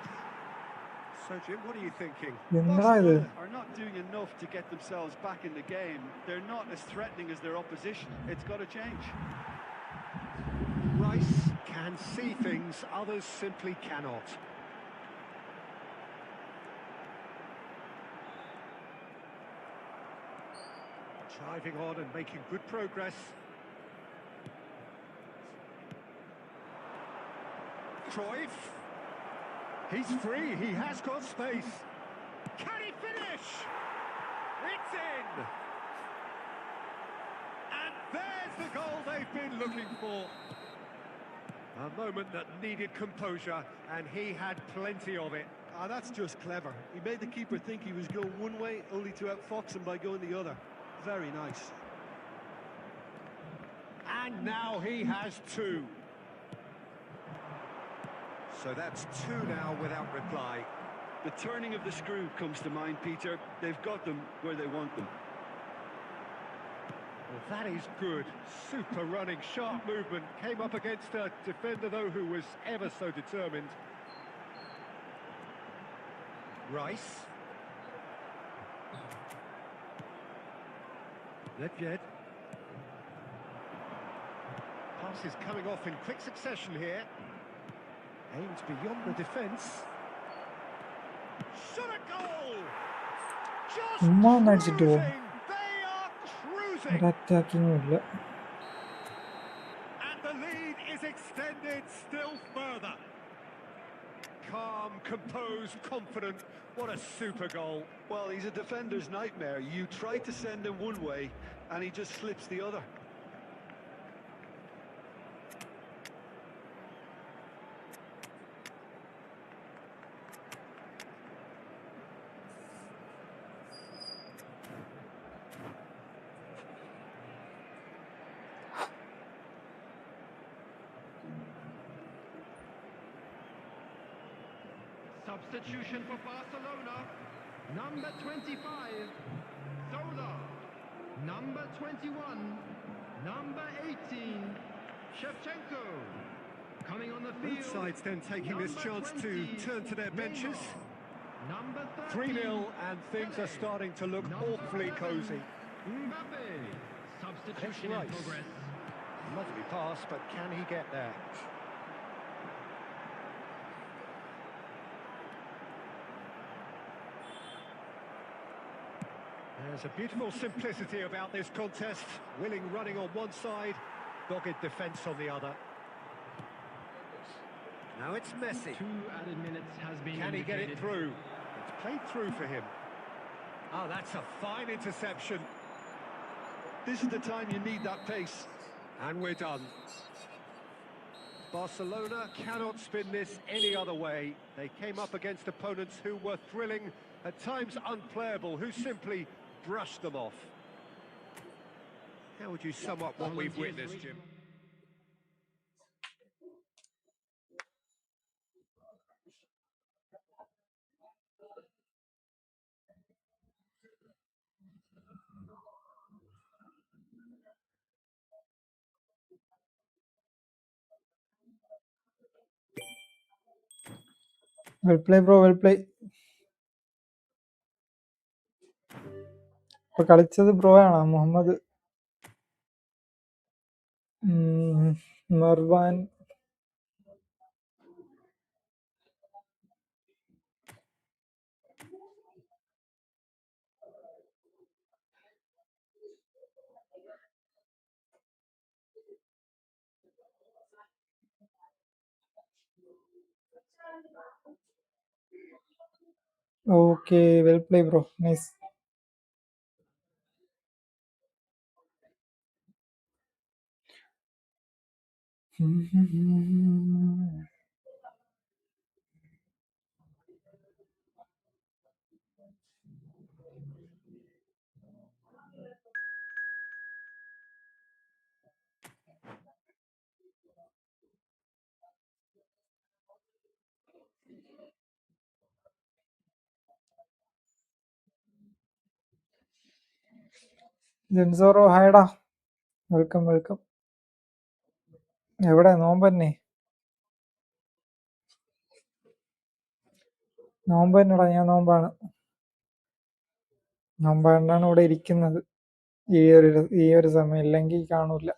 So, Jim, what are you thinking? എന്താ ഇത് Barcelona are not doing enough to get themselves back in the game. They're not as threatening as their opposition. It's got to change. Rice can see things others simply cannot. Driving on and making good progress. Cruyff. He's free, he has got space. Can he finish? It's in! And there's the goal they've been looking for. A moment that needed composure, and he had plenty of it. Ah, that's just clever. He made the keeper think he was going one way, only to outfox him by going the other. Very nice. And now he has two. So that's two now without reply. The turning of the screw comes to mind, Peter. They've got them where they want them. Well, that is good. Super running, sharp movement. Came up against a defender, though, who was ever so determined. Rice. Nedved. Pass is coming off in quick succession here. Aimed beyond the defence. Shot a goal! Just ചുമ്മാ അടിച്ചിട്ട് പോകും cruising! They are cruising! ഒരു അറ്റാക്കിങ്ങും ഇല്ല And the lead is extended still further. Calm, composed, confident. What a super goal. Well, he's a defender's nightmare. You try to send him one way, and he just slips the other. Substitution for Barcelona. Number 25, Zola. Number 21, number 18, Shevchenko. Coming on the field. Both sides then taking this chance to turn to their benches. Number 3-0, and things are starting to look awfully cosy. Mbappe. Substitution in Rice. progress. Lovely pass, but can he get there? There's a beautiful simplicity about this contest. Willing running on one side, dogged defence on the other. Now it's Messi. 2 added minutes has been Can he get it indicated. through? It's played through for him. Oh, that's a fine interception. This is the time you need that pace. And we're done. Barcelona cannot spin this any other way. They came up against opponents who were thrilling, at times unplayable, who simply brushed them off. How would you sum up what we've witnessed, Jim? Well play, bro. Well play. ഇപ്പൊ കളിച്ചത് bro ആണോ? Muhammad Marwan. Okay, well play bro. Nice. ജെൻസോറോ ഹായടാ, welcome welcome. എവിടെ നോമ്പന്നെ? നോമ്പ് തന്നെടാ, ഞാൻ നോമ്പാണ്. നോമ്പാണ്ടാണ് ഇവിടെ ഇരിക്കുന്നത് ഈ ഒരു സമയം, ഇല്ലെങ്കിൽ കാണൂല.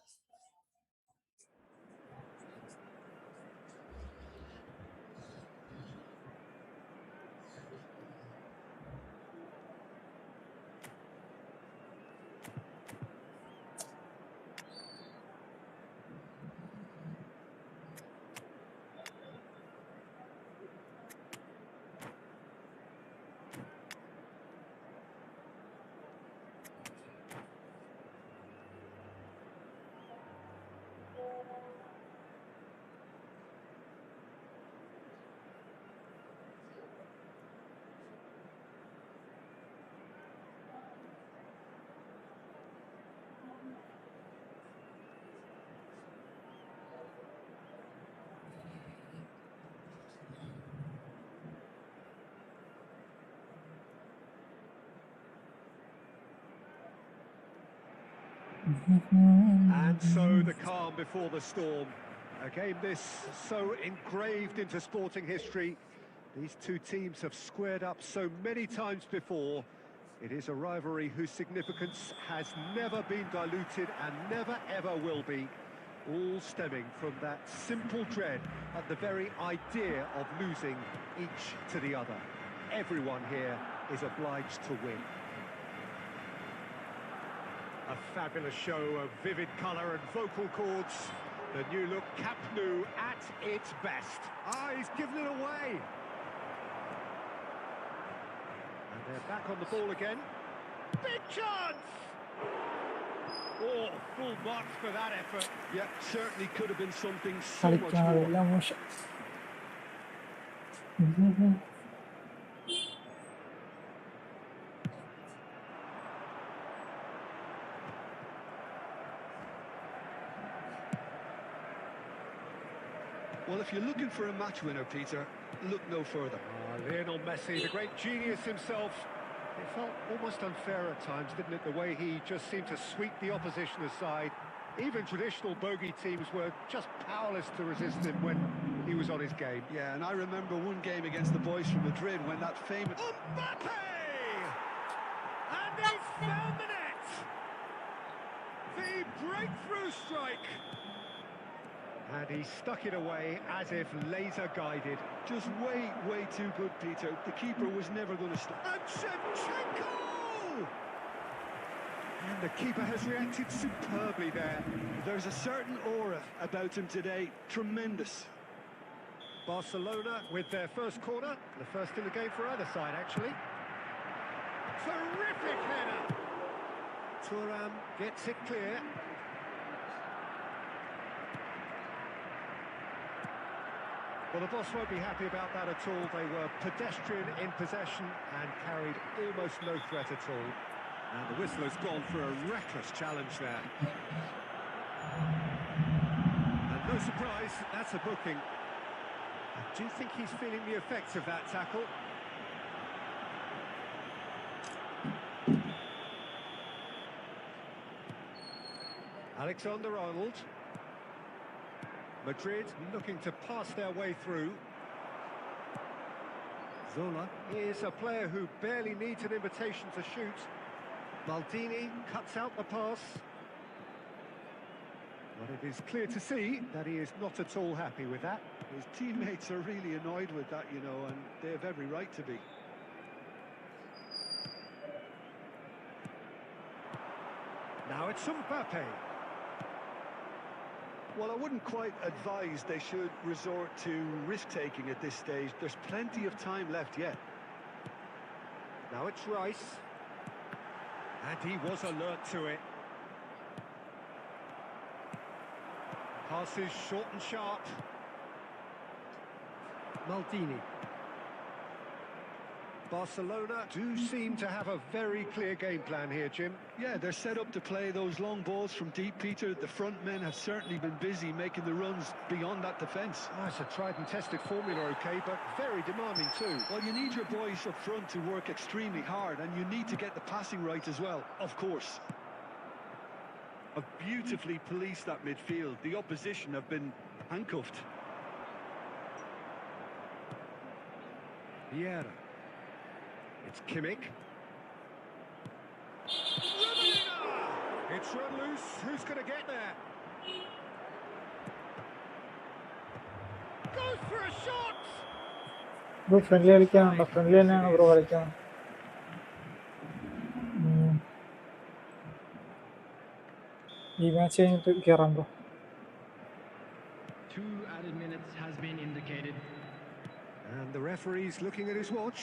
And so the calm before the storm. A game this so engraved into sporting history. These two teams have squared up so many times before. It is a rivalry whose significance has never been diluted and never ever will be. All stemming from that simple dread at the very idea of losing each to the other. Everyone here is obliged to win. A fabulous show of vivid colour and vocal cords. The new look Camp Nou at its best. He's given it away. And they're back on the ball again. Big chance! Oh, full marks for that effort. Yeah, certainly could have been something so much കളിക്കാനുള്ള more. മോശം. Well, if you're looking for a match winner, Peter, look no further. Lionel Messi, the great genius himself. It felt almost unfair at times, didn't it? The way he just seemed to sweep the opposition aside. Even traditional bogey teams were just powerless to resist him when he was on his game. Yeah, and I remember one game against the boys from Madrid when that famous... Mbappe! And he's found the net! The breakthrough strike! And he stuck it away as if laser-guided. Just way too good, Peter. The keeper was never going to stop. And Shevchenko! And the keeper has reacted superbly there. There's a certain aura about him today. Tremendous. Barcelona with their first corner. The first in the game for either side, actually. Terrific header! Thuram gets it clear. Well, the boss won't be happy about that at all. They were pedestrian in possession and carried almost no threat at all. And the whistle has gone for a reckless challenge there. And no surprise, that's a booking. Do you think he's feeling the effects of that tackle? Alexander-Arnold. Madrid looking to pass their way through. Zola is a player who barely needs an invitation to shoot. Maldini cuts out the pass. But it is clear to see that he is not at all happy with that. His teammates are really annoyed with that, you know, and they have every right to be. Now it's Mbappe. Well, I wouldn't quite advise they should resort to risk-taking at this stage. There's plenty of time left yet. Now it's Rice. And he was alert to it. Passes short and sharp. Maldini. Barcelona do seem to have a very clear game plan here, Jim. Yeah, they're set up to play those long balls from deep, Peter. The front men have certainly been busy making the runs beyond that defence. Oh, it's a tried and tested formula, okay, but very demanding too. Well, you need your boys up front to work extremely hard, and you need to get the passing right as well, of course. Have beautifully policed that midfield. The opposition have been handcuffed. Vieira. It's Kimmich. It's run loose. Who's going to get there? Goes for a shot. Bro, friendly കളിക്കാനുണ്ടോ? Friendly തന്നെയാണ് bro കളിക്കുന്നത്. ഈ match കഴിഞ്ഞിട്ട് കയറാം bro. 2 added minutes has been indicated. And the referee's looking at his watch.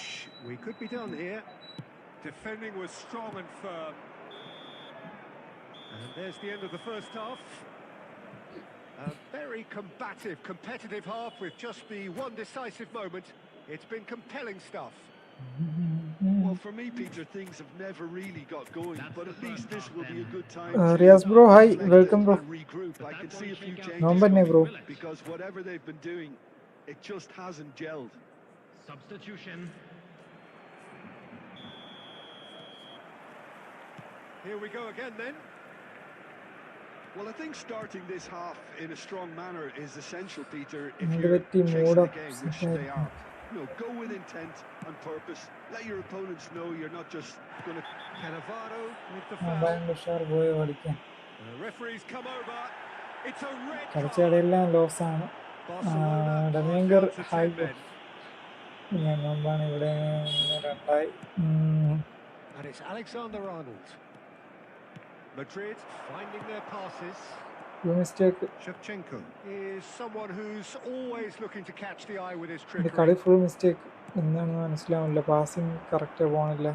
We could be done here. Defending was strong and firm. And there's the end of the first half. A very combative, competitive half with just the one decisive moment. It's been compelling stuff. Well, for me, Peter, things have never really got going, but at least this will be a good time Riaz bro, hi, welcome bro. regroup. I can see a few Number ne changes bro. because whatever they've been doing, it just hasn't gelled. Substitution. Here we go again then. Well, I think starting this half in a strong manner is essential, Peter, if Number you're 50 chasing mode the up game, which they are. You know, go with intent and purpose. Let your opponents know you're not just going to... Cannavaro with the foul. ഭയങ്കര ഉഷാർ പോയി കളിക്കാൻ. The referee's come over. It's a red card. കളിച്ചടിയെല്ലാം loss ആണ്. ഡമീങ്കർ hi bro. ഞാൻ മുമ്പാണ് ഇവിടെ 2-ആയി. And it's Alexander-Arnold. Madrid finding their passes. Mistake. Shevchenko is someone who's always looking to catch the eye with his ഇത് trickery. കളി full mistake. എന്താണെന്ന് മനസ്സിലാവില്ല. പാസിങ് കറക്റ്റ് പോണില്ല.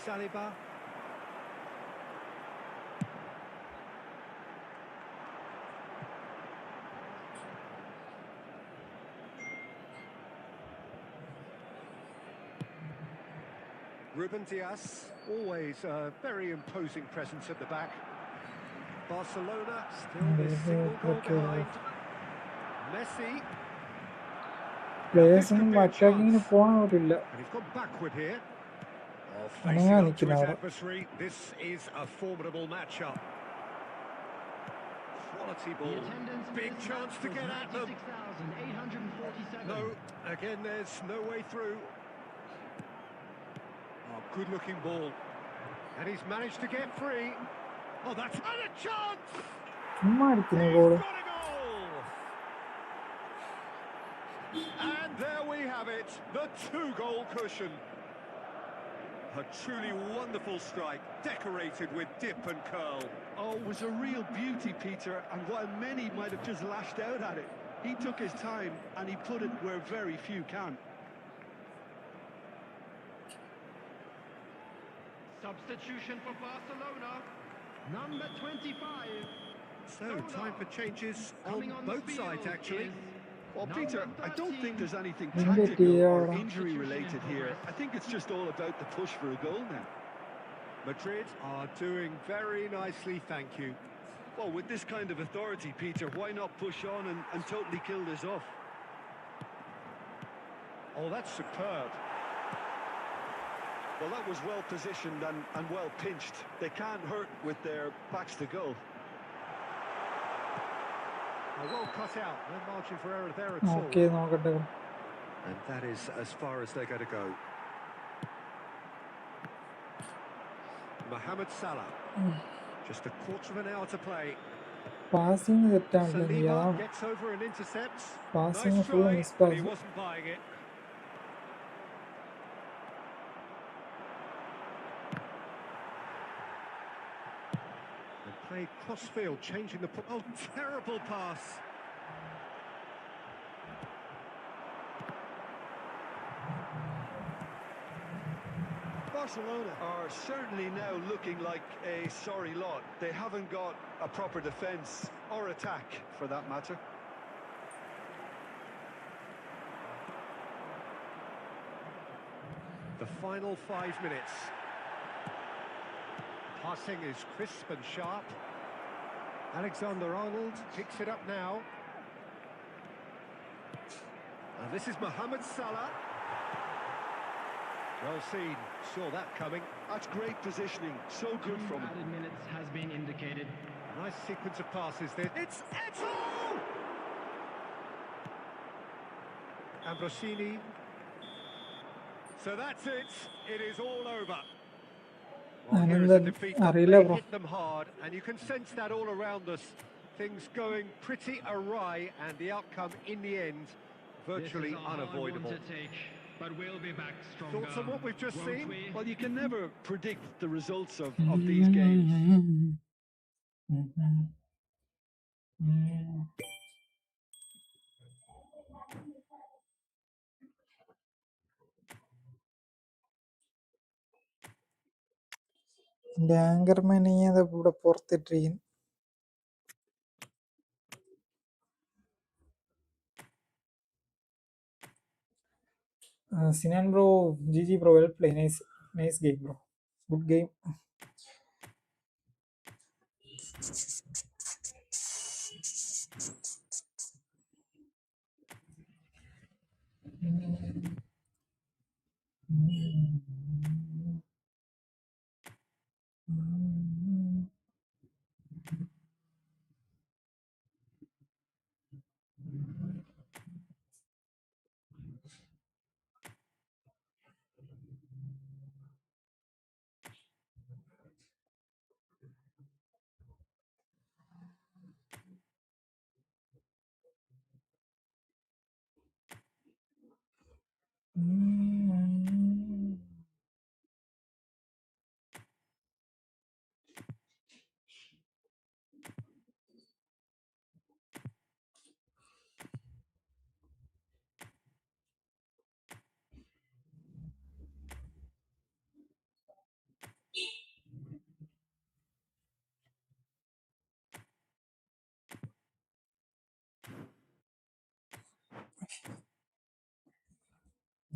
Saliba. Ruben Dias, always a very imposing presence at the back. Barcelona still this single goal behind. Messi. പ്ലേയേഴ്സിനും അറ്റാക്കിങ്ങിന് പോകണവരില്ല. And he's gone backward here. Oh, Ananga facing up to നിൽക്കുന്ന his അവിടെ. adversary. This is a formidable matchup. Quality The ball. attendance Big for this chance match to was get at them. 96,847. No, again there's no way through. Oh, good looking ball. And he's managed to get free. Oh, that's and a chance! ചുമ്മാ അടിക്കുന്ന He's goal. got a goal! And there we have it, the 2-goal cushion. A truly wonderful strike, decorated with dip and curl. Oh, it was a real beauty, Peter, and while many might have just lashed out at it, he took his time and he put it where very few can. Substitution for Barcelona. Number 25. So, time for changes Coming on on the both sides, field actually. is Well, number Peter, I don't 13. think there's anything Number tactical or 10. injury-related here. I think it's just all about the push for a goal now. Madrid are doing very nicely, thank you. Well, with this kind of authority, Peter, why not push on and totally kill this off? Oh, that's superb. Well, that was well positioned and well pinched. They can't hurt with their backs to goal. Well cut out, no margin for error there at all. Okay, നോക്കട്ടെ. And that is as far as they're going to go. Mohamed Salah. Just a quarter of an hour to play. Passing തെറ്റാണ്. Saliba gets over and intercepts. Passing Nice full try, miss but he pass. wasn't buying it. They played crossfield, changing the... Oh, terrible pass. Barcelona are certainly now looking like a sorry lot. They haven't got a proper defence or attack, for that matter. The final 5 minutes. Passing is crisp and sharp. Alexander-Arnold picks it up now. And this is Mohamed Salah. Well seen, saw that coming. That's great positioning, so good from him. Added minutes has been indicated. Nice sequence of passes there. It's Eto! Ambrosini. So that's it. It is all over. Well, here is a defeat that may hit them hard, and you can sense that all around us. Things going pretty awry, and the outcome in the end virtually unavoidable. Hard one to take, but we'll be back stronger. Thoughts on what we've just won't seen? we? Well, you can never predict the results of these games. എൻ്റെ anchorman അത് ഇവിടെ പുറത്തിട്ടിരിക്കുന്നു. Sinan bro, GG bro, well play, nice game bro, good game.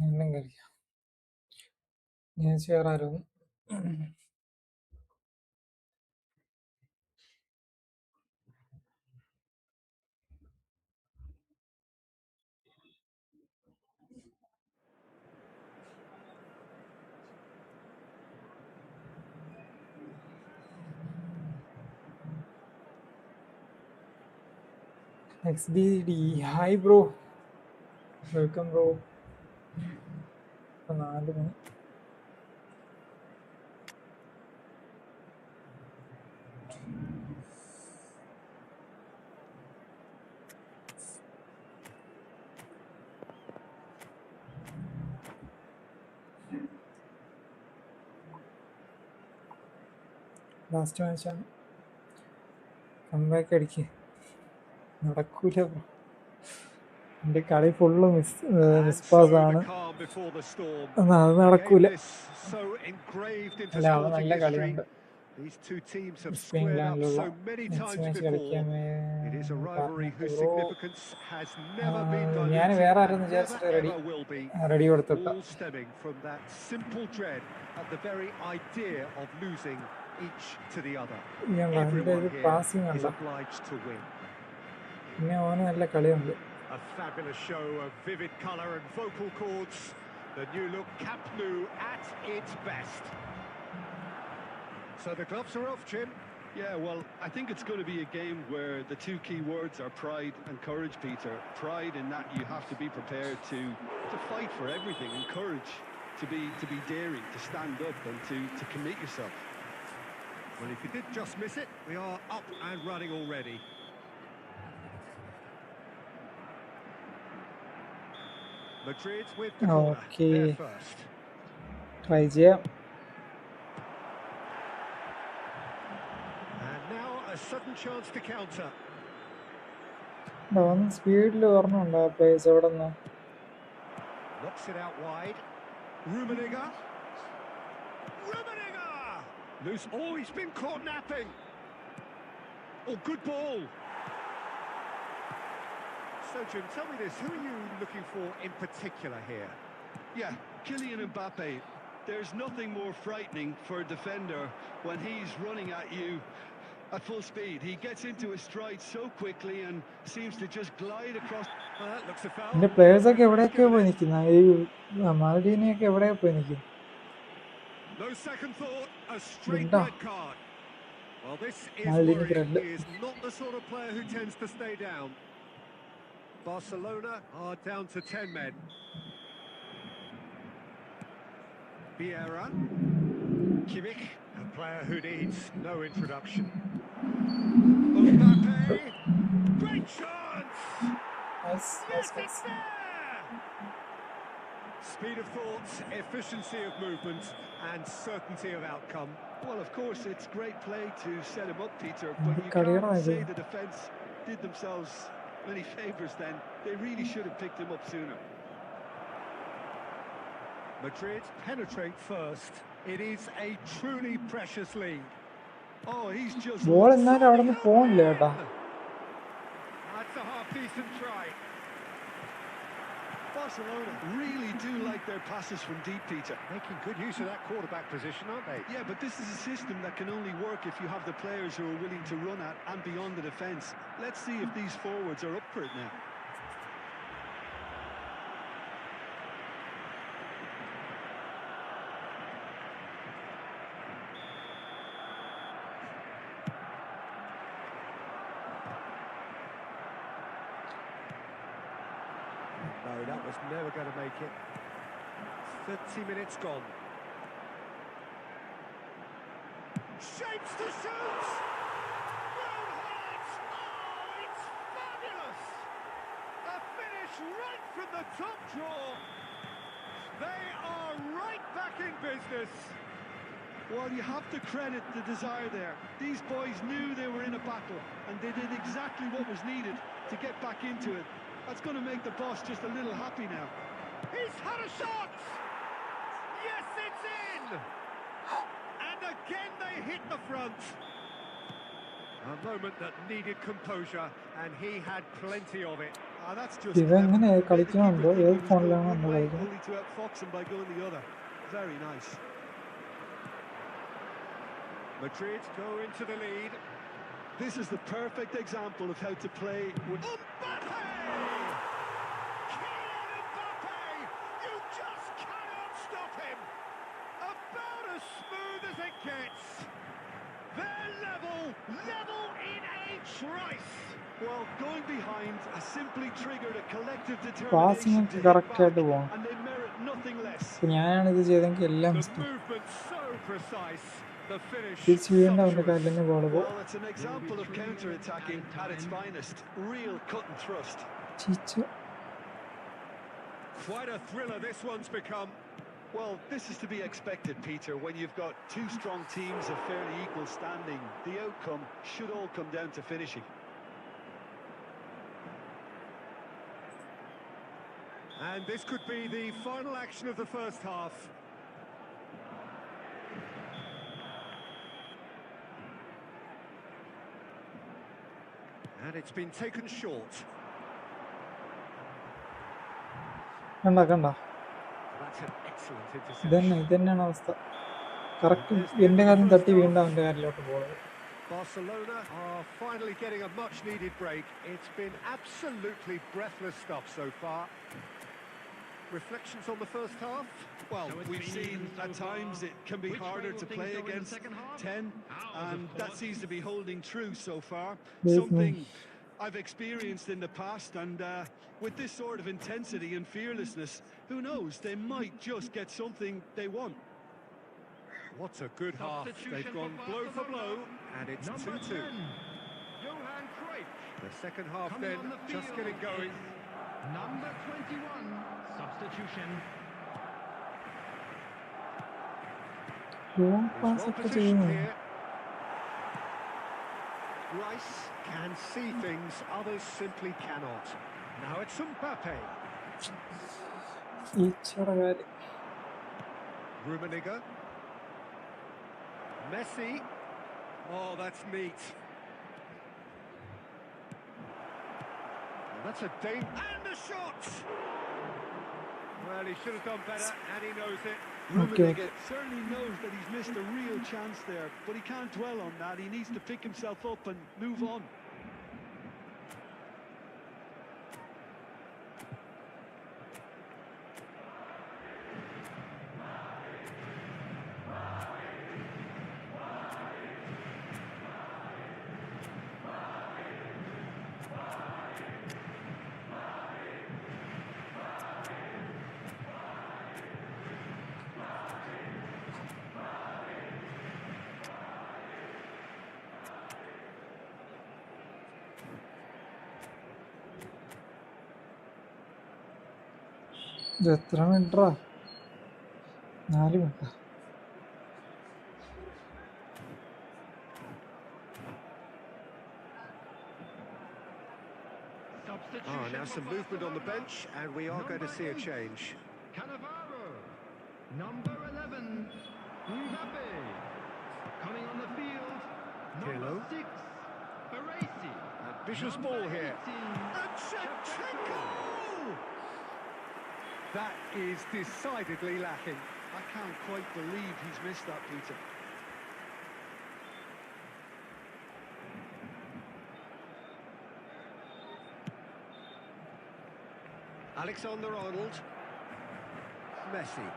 എണ്ണം കളിക്കാം ഞാൻ ചേരാരും. XDD, hi bro, welcome bro. 4 മണി. Last മാച്ചാണ്, comeback അടിക്കുക നടക്കൂല bro. എൻ്റെ കളി ഫുള്ള് And മിസ്പാസ് so the ആണ്. calm before the storm. അത് The game നടക്കൂല. is so engraved into അല്ല അവൻ sporting നല്ല history. കളിയുണ്ട്. These two teams have Spain squared up ലാൻഡിലുള്ള so many next times match before. കളിക്കാൻ It is a rivalry പറഞ്ഞിട്ട് whose bro significance has never been ഞാൻ diluted വേറെ and ആരെന്ന് never വിചാരിച്ചിട്ട് ever will be. റെഡി കൊടുത്തിട്ട. All stemming from that simple dread at the very idea of losing each to the other. Everyone here passing is ഉണ്ടോ? obliged to win. പിന്നെ അവന് നല്ല കളിയുണ്ട്. A fabulous show of vivid colour and vocal cords. The new look Camp Nou at its best. So the gloves are off, Jim. Yeah, well, I think it's going to be a game where the two key words are pride and courage, Peter. Pride in that you have to be prepared to fight for everything, and courage to be daring, to stand up and to commit yourself. Well, if you did just miss it, we are up and running already. Madrid with the corner. Okay. They're first. Try ചെയ്യാം. And now a sudden chance to counter. അവൻ സ്പീഡിൽ ഓർമ്മയുണ്ട് ആ place എവിടെ നിന്ന്. Knocks it out wide. Rummenigge. Loose. Oh, he's been caught napping. Oh, good ball. So, Jim, tell me this. Who are you looking for in particular here? Yeah, Kylian Mbappe. There's nothing more frightening for a defender when he's running at you at full speed. He gets into his stride so quickly and seems to just glide across. That looks a foul. എൻ്റെ പ്ലേയേഴ്സൊക്കെ എവിടെയൊക്കെയോ പോയി നിൽക്കുന്നത്. ഈ മാൽഡീനിയൊക്കെ എവിടെയാ പോയി നിൽക്കുന്നത്. No second thought, a straight Linda. red card. Well, this is Maldini worrying. red. He is not the sort of player who tends to stay down. Barcelona are down to 10 men. Vieira. Kimmich, a player who needs no introduction. Mbappe. Great chance! Yes, Yes, yes. it's there! Speed of thoughts, efficiency of movement, and certainty of outcome. Well, of course, it's great play to set him up, Peter, but you career can't idea. say the defence did themselves many favours then. They really should have picked him up sooner. Madrid penetrate first. It is a truly precious lead. Oh, he's just... ball എന്നാലും അവിടെ നിന്ന് പോകില്ല കേട്ടാ. That's a half-decent try. Barcelona really do like their passes from deep, Peter. Making good use of that quarterback position, aren't they? Yeah, but this is a system that can only work if you have the players who are willing to run at and beyond the defence. Let's see if these forwards are up for it now. No, that was never going to make it. 30 minutes gone. Shapes to shoot! Well hit! Oh, it's fabulous! A finish right from the top draw. They are right back in business. Well, you have to credit the desire there. These boys knew they were in a battle, and they did exactly what was needed to get back into it. That's going to make the boss just a little happy now. He's had a shot! Yes, it's in! And again they hit the front. A moment that needed composure, and he had plenty of it. That's just ഇതെങ്ങനെ clever. Made the കളിക്കുന്നുണ്ടോ? keeper think ഏത് he was ഫോണിലാണ് going നമ്മൾ one way, കളിക്കുന്നത്? only to outfox him by going the other. Very nice. Madrid go into the lead. This is the perfect example of how to play with... Mbappe! Kylian Mbappe! You just cannot stop him! About as smooth as it gets. They're level in a trice. Well, going behind has simply triggered a collective Passing determination ഒക്കെ to hit correct back, ആയിട്ട് പോകണം. and they merit nothing less. ഇപ്പൊ ഞാനാണിത് ചെയ്തെങ്കിൽ എല്ലാം The movement so precise. The finish തിരിച്ചു വീണ്ട അവന്റെ sumptuous. കാലിന് ball പോകും. Well, it's an example of counter-attacking at its finest. Real cut and thrust. ചിച്ചു. Quite a thriller this one's become. Well, this is to be expected, Peter, when you've got two strong teams of fairly equal standing. The outcome should all come down to finishing. And this could be the final action of the first half. And it's been taken short. കണ്ട That's an excellent ഇതന്നെ interception. ഇതന്നെയാണ് അവസ്ഥ. Correct എന്റെ കാര്യം തട്ടി വീണ്ടും അവന്റെ കാലിലോട്ട് പോകുന്നത്. Barcelona are finally getting a much-needed break. It's been absolutely breathless stuff so far. Reflections on the first half? Well, we've seen at times it can be harder to play against 10, and that seems to be holding true so far. Something I've experienced in the past, and with this sort of intensity and fearlessness, who knows, they might just get something they want. What a good half. They've gone blow for blow, and it's 2-2. The second half then, just getting going. Number 21, substitution. Well positioned here. Rice can see things others simply cannot. Now it's Mbappe. ഈച്ചയുടെ കാര്യം. Rummenigge. Messi. Oh, that's neat. That's a danger. And the shot! Well, he should have done better, and he knows it. Rummenigge certainly knows that he's missed a real chance there, but he can't dwell on that. He needs to pick himself up and move on. ഇത് എത്ര മിനിറ്റാ? 4 മിനിറ്റാ. Now some movement on the bench, and we are going to see a change. Cannavaro. Number 11, Mbappe. Coming on the field, number 6, Baresi. Vicious ball here. That is decidedly lacking. I can't quite believe he's missed that, Peter. Alexander-Arnold. Messi.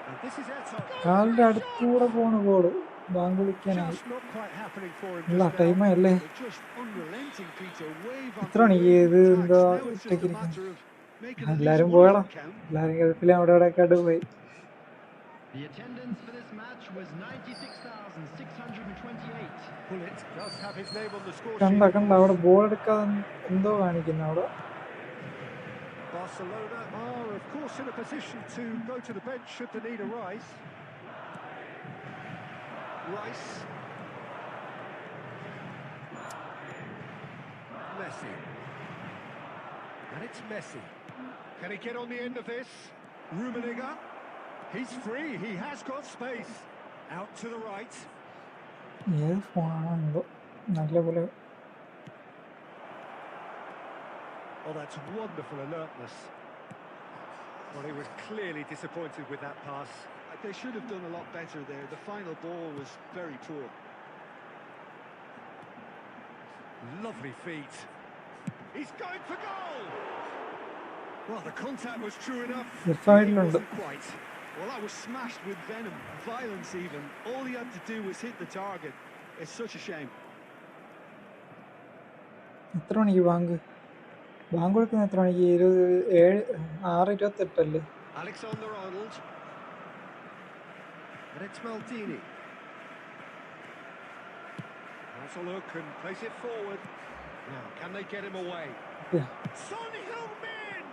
And this is Eto. കാലിന്റെ അടുത്തൂടെ പോണ goal. ബാങ്ക് വിളിക്കാനായി. Just not quite happening for him. ഇല്ല, ടൈമല്ലേ? Just unrelenting, Peter. Wave എത്ര മണിക്ക് ഇത് എന്താ ഒറ്റയ്ക്കിരിക്കും? എല്ലാരും പോയടാ. എല്ലാരും ഗൾഫിലെ അവിടെ ഇവിടെയൊക്കെ പോയി. The attendance for this match was 96,628. Bullet does have his name on the score കണ്ട sheet. അവിടെ ബോൾ എടുക്കാതെ എന്തോ കാണിക്കുന്നു അവിടെ. Barcelona are, of course, in a position to go to the bench should the need arise. Rice. Messi. And it's Messi. Can he get on the end of this? Rummenigge. He's free. He has got space. Out to the right. ഏത് ഫോണാണോ എന്തോ നല്ല പോലെ. Oh, that's wonderful alertness. Well, he was clearly disappointed with that pass. They should have done a lot better there. The final ball was very poor. Lovely feet. He's going for goal! Well, the contact was true enough. It wasn't quite. Well, that was smashed with venom, violence even. All he had to do was hit the target. It's such a shame. എത്ര മണിക്ക് bank കൊടുക്കുന്ന? എത്ര മണിക്ക്? 6:28 Alexander-Arnold. And it's Maldini. Has a look and plays it forward. Now, can they get him away? Yeah. Son Heung-min!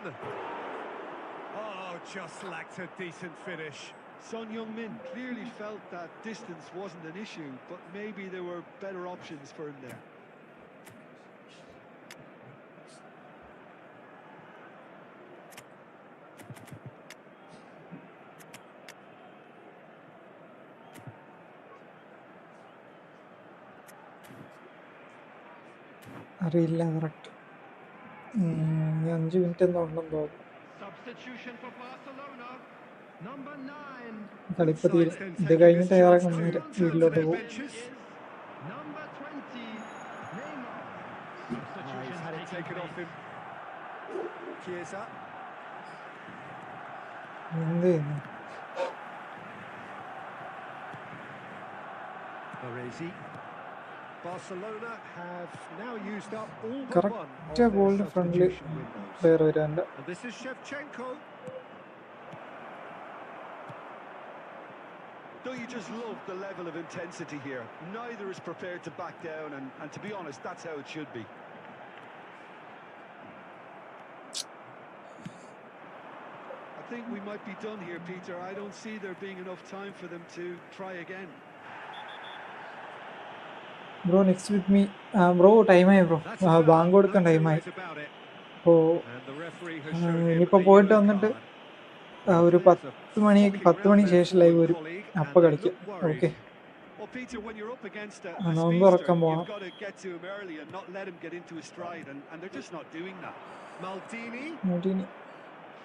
Oh, just lacked a decent finish. Son Heung-min clearly felt that distance wasn't an issue, but maybe there were better options for him there. അറിയില്ല correct 5 minute എന്തോ ഉണ്ടെന്ന് തോന്നുന്നു. Substitution for Barcelona. Number 9. കളിപ്പ് തീരും. Sides then ഇത് taking കഴിഞ്ഞിട്ട് this ഏറെ chance to നേരെ turn to വീട്ടിലോട്ട് their പോകും. benches. Number 20. Neymar. He's Substitution had it taken off him. Chiesa. എന്ത് ചെയ്യുന്നു? Baresi. Barcelona have now used up all but Correct. one of Yeah, their ball in front ല് substitution windows. player വരാണ്ട്. And this is Shevchenko. Don't you just love the level of intensity here? Neither is prepared to back down, and to be honest, that's how it should be. I think we might be done here, Peter. I don't see there being enough time for them to try again. Bro next with me. Bro ടൈമായി bro. That's a foul, ബാങ്ക് കൊടുക്കാൻ no two ടൈമായി. ways about it. അപ്പോൾ And the referee has shown him ഇനിയിപ്പോൾ a പോയിട്ട് yellow വന്നിട്ട് card. ഒരു Players are 10 മണിക്ക് flocking 10 round മണിക്ക് their ശേഷം ലൈവ് forward വരും. colleague, അപ്പോൾ and they കളിക്കാം. look worried. Okay. Well, Peter, when you're up against a നോമ്പ് speedster, തുറക്കാൻ പോവാം. you've got to get to him early and not let him get into his stride, and they're just not doing that. Maldini. നോട്ടിനി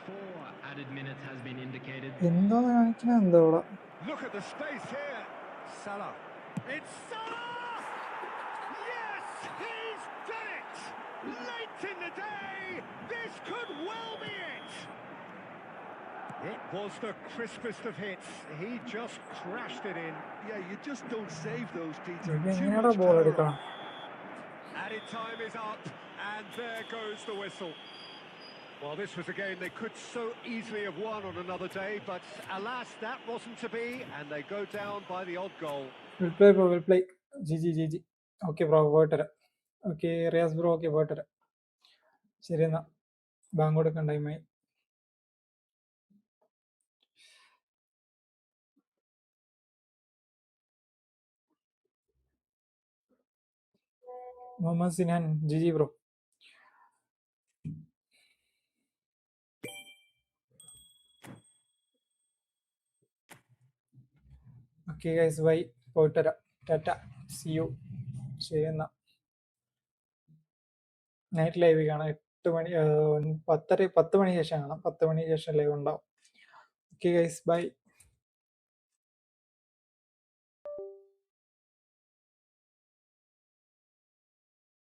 4 added minutes has been indicated. എന്തോന്ന് കാണിക്കണ എന്തോ ഇവിടെ. Look at the space here. Salah. It's Salah! Yes, he's done it! Late in the day, this could well be it. It was the crispest of hits. He just crashed it in. Yeah, you just don't save those, Peter. ഇത് Too എങ്ങനെയാടാ much ball power എടുക്കണം? Added time is up, and there goes the whistle. Well, this was a game they could so easily have won on another day, but alas, that wasn't to be, and they go down by the odd goal. Will play bro, will play. G. Okay bro, പോയിട്ട് വരാം. Okay Riyas bro, okay പോയിട്ട് വരാം. ശരി എന്നാ, ബാങ്ക് കൊടുക്കാൻ ടൈമായി. Muhammad Sinan, ji bro. Okay guys, bye. പോയിട്ട് വരാം. Tata, see you. ശരി എന്നാ, നൈറ്റ് ലൈവ് കാണാം. 8 മണി 10 മണിക്ക് ശേഷം കാണാം. 10 മണിക്ക് ശേഷം ലൈവ് ഉണ്ടാവും. Okay guys, by.